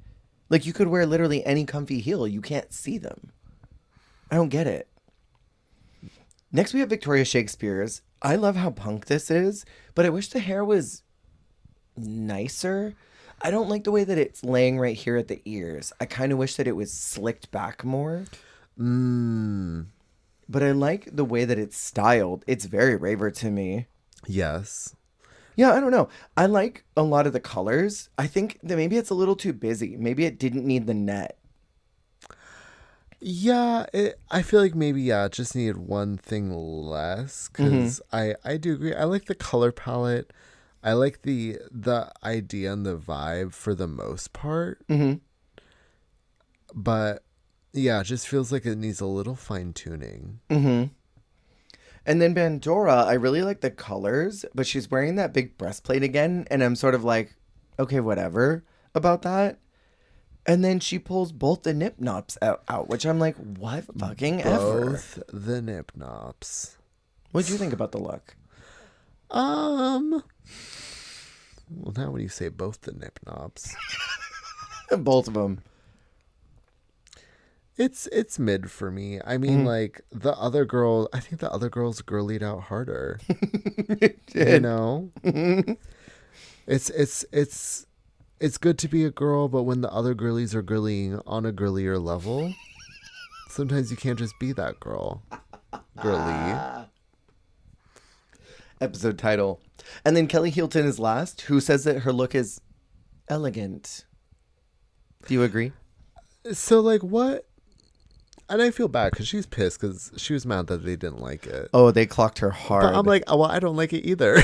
Like you could wear literally any comfy heel, you can't see them. I don't get it. Next we have Victoria Shakespeare's. I love how punk this is, but I wish the hair was nicer. I don't like the way that it's laying right here at the ears. I kind of wish that it was slicked back more. But I like the way that it's styled. It's very raver to me. Yes. Yeah, I don't know. I like a lot of the colors. I think that maybe it's a little too busy. Maybe it didn't need the net. Yeah, I feel like maybe, it just needed one thing less, because I do agree. I like the color palette. I like the idea and the vibe for the most part. But, yeah, it just feels like it needs a little fine-tuning. And then Pandora, I really like the colors, but she's wearing that big breastplate again, and I'm sort of like, okay, whatever about that. And then she pulls both the nip knops out, which I'm like, what fucking ever? Both the nip knops. What do you think about the look? Well, now when you say both the nip knobs, Both of them. it's mid for me. I mean, like the other girl, I think the other girls girlied out harder. You know, it's good to be a girl, but when the other girlies are girlying on a girlier level, sometimes you can't just be that girl. Girly. Episode title. And then Kelly Hilton is last, who says that her look is elegant. Do you agree? So, like, what? And I feel bad because she's pissed because she was mad that they didn't like it. Oh, they clocked her hard. But I'm like, oh, well, I don't like it either.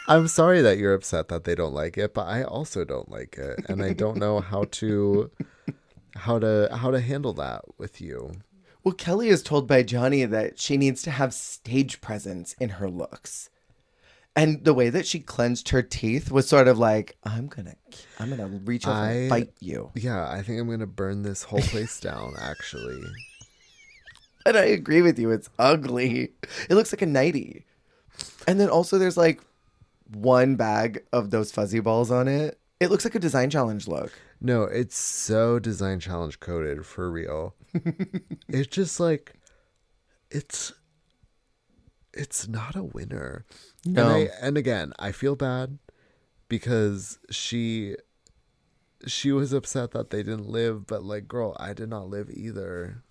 I'm sorry that you're upset that they don't like it, but I also don't like it, and I don't know how to handle that with you. Well, Kelly is told by Johnny that she needs to have stage presence in her looks. And the way that she clenched her teeth was sort of like, I'm gonna reach over and fight you. Yeah, I think I'm gonna burn this whole place down, actually. And I agree with you. It's ugly. It looks like a nightie. And then also there's like one bag of those fuzzy balls on it. It looks like a design challenge look. No, it's so design challenge coded for real. It's just like, it's not a winner. No. And again, I feel bad because she was upset that they didn't live, but like, girl, I did not live either.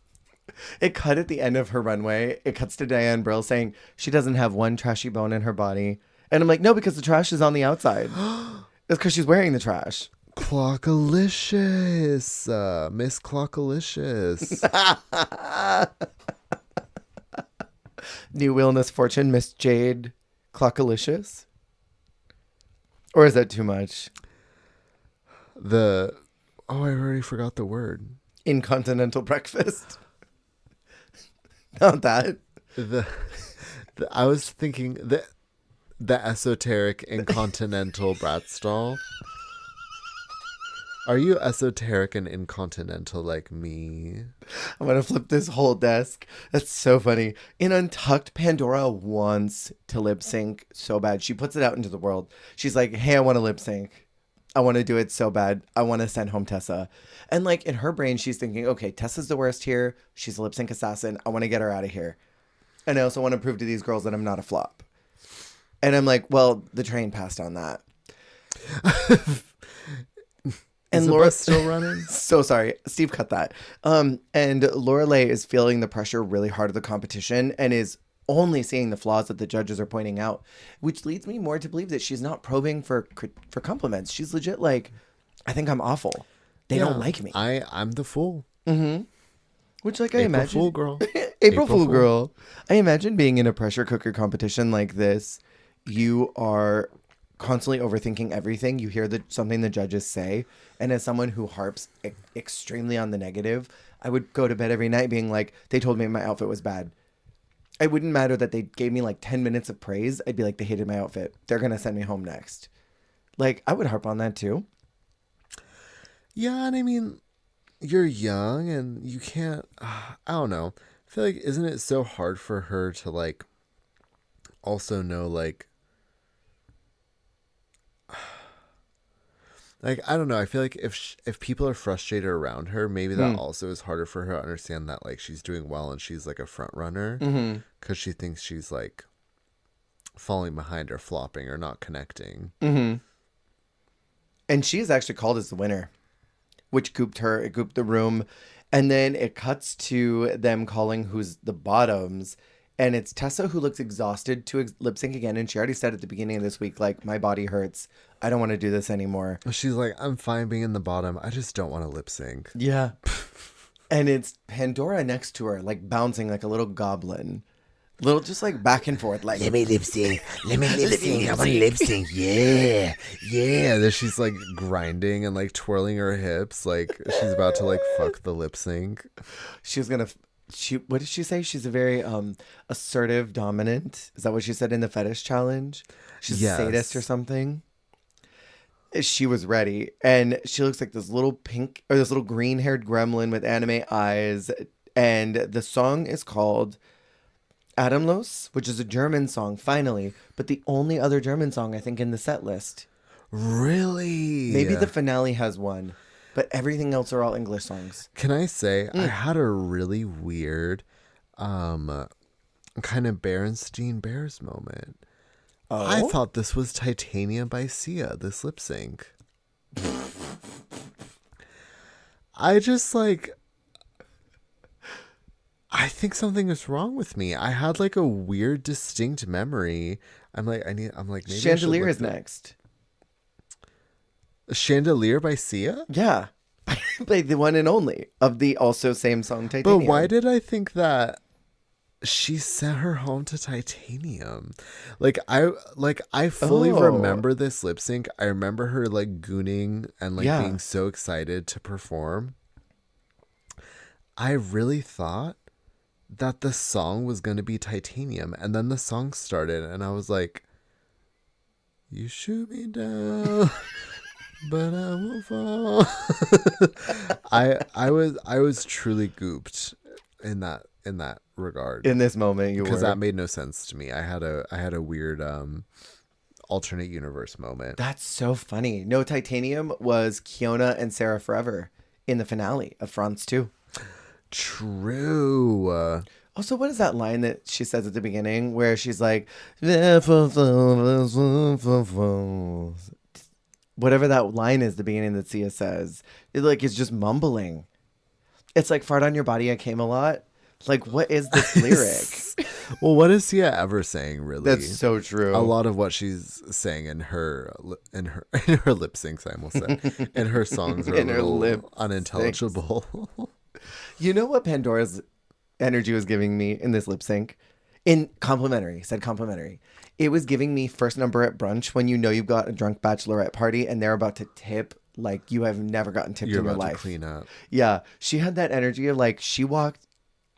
It cut at the end of her runway. It cuts to Diane Brill saying she doesn't have one trashy bone in her body. And I'm like, no, because the trash is on the outside. It's because she's wearing the trash. Clockalicious. Miss Clockalicious. New Wellness Fortune, Miss Jade Clockalicious? Or is that too much? I already forgot the word. Incontinental breakfast. Not that. I was thinking the esoteric incontinental brat stall. Are you esoteric and incontinental like me? I'm going to flip this whole desk. That's so funny. In Untucked, Pandora wants to lip sync so bad. She puts it out into the world. She's like, hey, I want to lip sync. I want to do it so bad. I want to send home Tessa. And like in her brain, she's thinking, okay, Tessa's the worst here. She's a lip sync assassin. I want to get her out of here. And I also want to prove to these girls that I'm not a flop. And I'm like, well, the train passed on that. And Laura's still running? So sorry. Steve cut that. And Lorelai is feeling the pressure really hard of the competition and is only seeing the flaws that the judges are pointing out, which leads me more to believe that she's not probing for compliments. She's legit like, I think I'm awful. They don't like me. I'm the fool. Mm-hmm. Which, like, I imagine. April Fool girl. April Fool girl. I imagine being in a pressure cooker competition like this, you are constantly overthinking everything. You hear something the judges say. And as someone who harps extremely on the negative, I would go to bed every night being like, they told me my outfit was bad. It wouldn't matter that they gave me like 10 minutes of praise. I'd be like, they hated my outfit. They're going to send me home next. Like, I would harp on that too. Yeah, and I mean, you're young and you can't, I don't know. I feel like, isn't it so hard for her to like also know like I don't know. I feel like if people are frustrated around her, maybe that also is harder for her to understand that like she's doing well and she's like a front runner because she thinks she's like falling behind or flopping or not connecting. Mm-hmm. And she is actually called as the winner, which gooped her. It gooped the room, and then it cuts to them calling who's the bottoms. And it's Tessa who looks exhausted to lip sync again. And she already said at the beginning of this week, like, my body hurts. I don't want to do this anymore. She's like, I'm fine being in the bottom. I just don't want to lip sync. Yeah. And it's Pandora next to her, like bouncing like a little goblin. Little, just like back and forth. Like, let me lip sync. Let me lip sync. I want to lip sync. Yeah. Yeah. Then she's like grinding and like twirling her hips. Like she's about to like fuck the lip sync. She's going to... what did she say? She's a very assertive dominant. Is that what she said in the fetish challenge? She's a sadist or something. She was ready, and she looks like this little pink or this little green haired gremlin with anime eyes. And the song is called Atemlos, which is a German song, finally, but the only other German song I think in the set list. Really? Maybe the finale has one, but everything else are all English songs. Can I say I had a really weird kind of Berenstein Bears moment. I Oh? thought this was Titania by Sia, this lip sync. I just like I think something is wrong with me. I had like a weird distinct memory. I'm like maybe I should Chandelier look is the- next. Chandelier by Sia? Yeah. Like the one and only of the also same song But Titanium. why did I think that she sent her home to Titanium? I fully Oh. remember this lip sync. I remember her like gooning and like Yeah. being so excited to perform. I really thought that the song was going to be Titanium, and then the song started and I was like, you shoot me down but I won't fall. I was truly gooped in that regard, In this moment you were. because that made no sense to me. I had a weird alternate universe moment. That's so funny. No, Titanium was Kiona and Sarah Forever in the finale of France 2. True. Also, what is that line that she says at the beginning where she's like, whatever that line is, the beginning that Sia says, it like is just mumbling. It's like fart on your body. I came a lot. Like, what is this lyric? Well, what is Sia ever saying, really? That's so true. A lot of what she's saying in her in her lip syncs, I almost said, in her songs are In a her little lip unintelligible. You know what Pandora's energy was giving me in this lip sync? In complimentary, said complimentary. It was giving me first number at brunch when you know you've got a drunk bachelorette party and they're about to tip like you have never gotten tipped You're in your about to life. clean up. Yeah, she had that energy of like she walked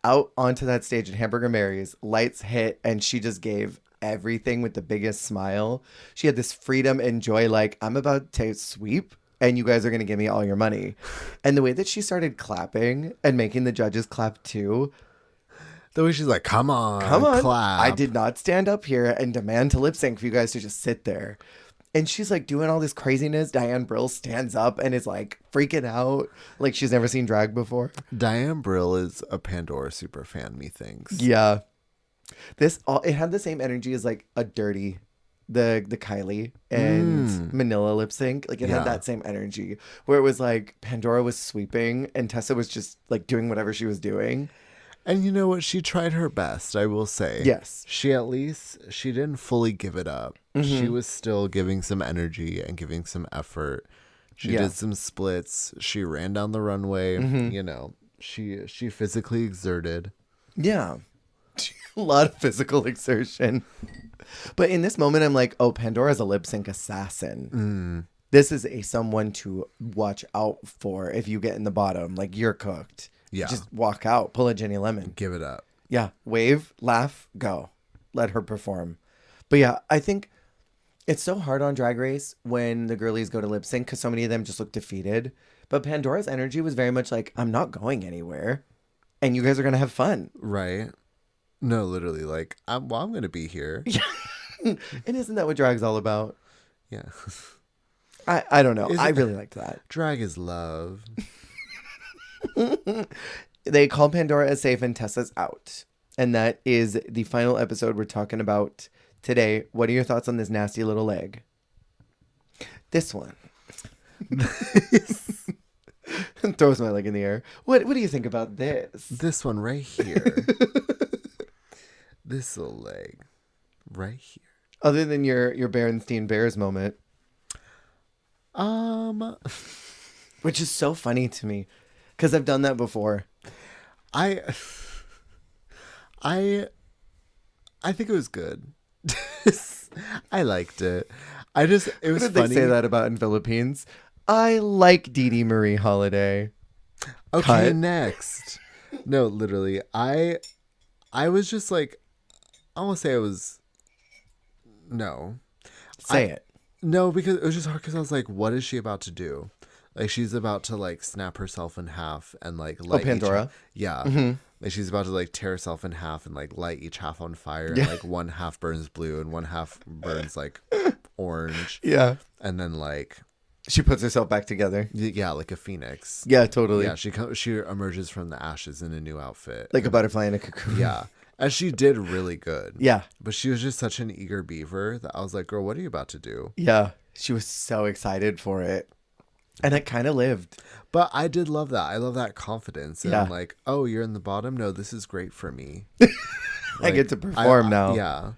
out onto that stage at Hamburger Mary's, lights hit, and she just gave everything with the biggest smile. She had this freedom and joy, like, I'm about to sweep and you guys are going to give me all your money. And the way that she started clapping and making the judges clap too. The way she's like, come on, clap. I did not stand up here and demand to lip sync for you guys to just sit there. And she's like doing all this craziness. Diane Brill stands up and is like freaking out like she's never seen drag before. Diane Brill is a Pandora super fan, methinks. Yeah. It had the same energy as like a Dirty, the Kylie and Manila lip sync. Like it Yeah. had that same energy where it was like Pandora was sweeping and Tessa was just like doing whatever she was doing. And you know what? She tried her best, I will say. Yes. She didn't fully give it up. She was still giving some energy and giving some effort. She Yeah. did some splits. She ran down the runway. You know, she physically exerted. Yeah. A lot of physical exertion. But in this moment, I'm like, oh, Pandora's a lip sync assassin. This is someone to watch out for if you get in the bottom. Like, you're cooked. Yeah. Just walk out. Pull a Jenny Lemon. Give it up. Yeah. Wave, laugh, go. Let her perform. But yeah, I think it's so hard on Drag Race when the girlies go to lip sync because so many of them just look defeated. But Pandora's energy was very much like, I'm not going anywhere. And you guys are going to have fun. Right? No, literally, like, I'm going to be here. And isn't that what drag's all about? Yeah. I don't know. Is I it- really liked that. Drag is love. They call Pandora as safe and Tessa's out. And that is the final episode we're talking about today. What are your thoughts on this nasty little leg? This one. Throws my leg in the air. What do you think about this? This one right here. This little leg. Right here. Other than your Berenstein Bears moment, which is so funny to me because I've done that before. I think it was good. I liked it. It was What did funny. they say that about in Philippines? I like Dee Dee Marie Holiday. Okay, Cut. next. No, literally, I was just like, I won't say I was. No, Say it. no, because it was just hard. Because I was like, what is she about to do? Like she's about to like snap herself in half and like light each Pandora? oth- Yeah, Like she's about to like tear herself in half and like light each half on fire. Yeah. And like one half burns blue and one half burns like orange. Yeah. And then like She puts herself back together. yeah, like a phoenix. Yeah, totally. Yeah, she emerges from the ashes in a new outfit. Like a butterfly in a cocoon. Yeah. And she did really good. Yeah. But she was just such an eager beaver that I was like, girl, what are you about to do? Yeah. She was so excited for it. And it kind of lived. But I did love that. I love that confidence. And Yeah. like, oh, you're in the bottom? No, this is great for me. I get to perform now. Yeah.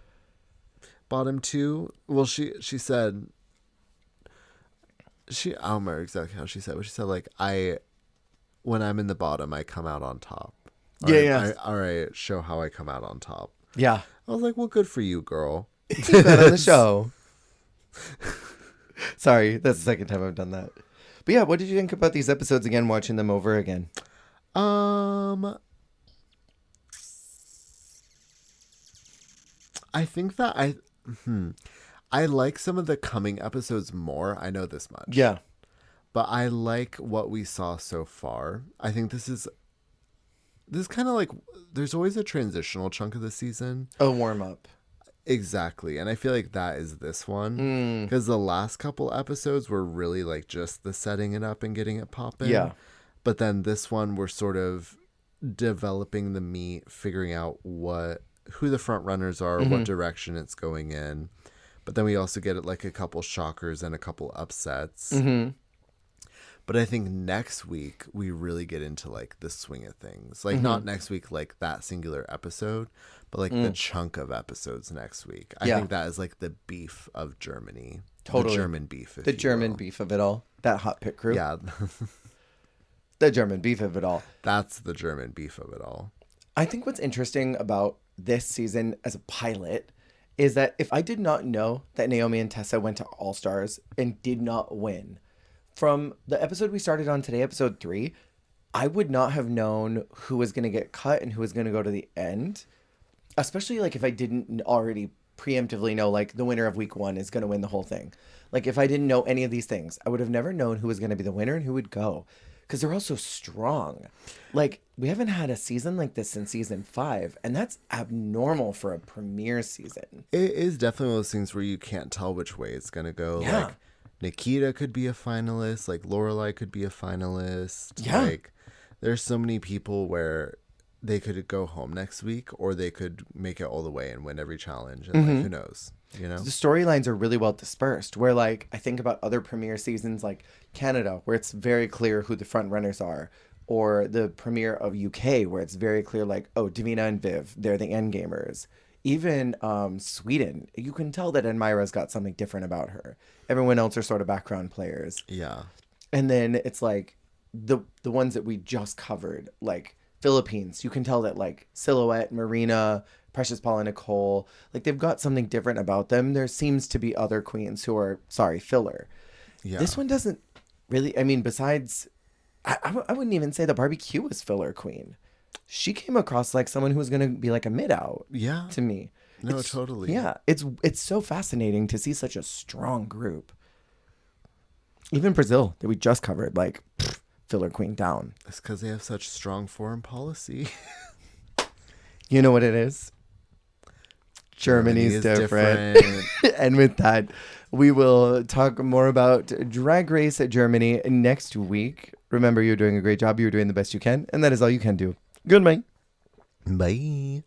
Bottom 2. Well, she said, I don't remember exactly how she said, but she said like, when I'm in the bottom, I come out on top. Yeah. All right, show how I come out on top. Yeah. I was like, well, good for you, girl. Keep that on the show. Sorry, that's the second time I've done that. But yeah, what did you think about these episodes again, watching them over again? I think that I like some of the coming episodes more. I know this much. Yeah. But I like what we saw so far. I think this is kind of like, there's always a transitional chunk of the season. A warm up. Exactly. And I feel like that is this one. Because the last couple episodes were really like just the setting it up and getting it popping. Yeah. But then this one, we're sort of developing the meat, figuring out who the front runners are, what direction it's going in. But then we also get like a couple shockers and a couple upsets. But I think next week we really get into like the swing of things. Like not next week, like that singular episode, but like the chunk of episodes next week. I think that is like the beef of Germany. Totally. The German beef. The German beef of it all. That hot pit crew. Yeah. The German beef of it all. That's the German beef of it all. I think what's interesting about this season as a pilot is that if I did not know that Naomi and Tessa went to All Stars and did not win, from the episode we started on today, episode 3, I would not have known who was going to get cut and who was going to go to the end. Especially like if I didn't already preemptively know like the winner of week 1 is going to win the whole thing. Like if I didn't know any of these things, I would have never known who was going to be the winner and who would go. Because they're all so strong. Like we haven't had a season like this since season 5. And that's abnormal for a premiere season. It is definitely one of those things where you can't tell which way it's going to go. Yeah. Like Nikita could be a finalist. Like Lorelai could be a finalist. Yeah. Like there's so many people where they could go home next week or they could make it all the way and win every challenge. And like, who knows? You know? The storylines are really well dispersed. Where like I think about other premiere seasons like Canada, where it's very clear who the front runners are. Or the premiere of UK, where it's very clear like, oh, Davina and Viv, they're the end gamers. Even Sweden, you can tell that Admira's got something different about her. Everyone else are sort of background players. Yeah. And then it's like the ones that we just covered, like Philippines, you can tell that like Silhouette, Marina, Precious Paula, Nicole, like they've got something different about them. There seems to be other queens who are, filler. Yeah. This one doesn't really, I mean, besides, I wouldn't even say that Barbie Q was filler queen. She came across like someone who was going to be like a mid out. Yeah. To me. No, totally. Yeah. It's so fascinating to see such a strong group. Even Brazil that we just covered, like filler queen down. It's because they have such strong foreign policy. You know what it is? Germany's is different. And with that, we will talk more about Drag Race at Germany next week. Remember, you're doing a great job. You're doing the best you can. And that is all you can do. Good night. Bye.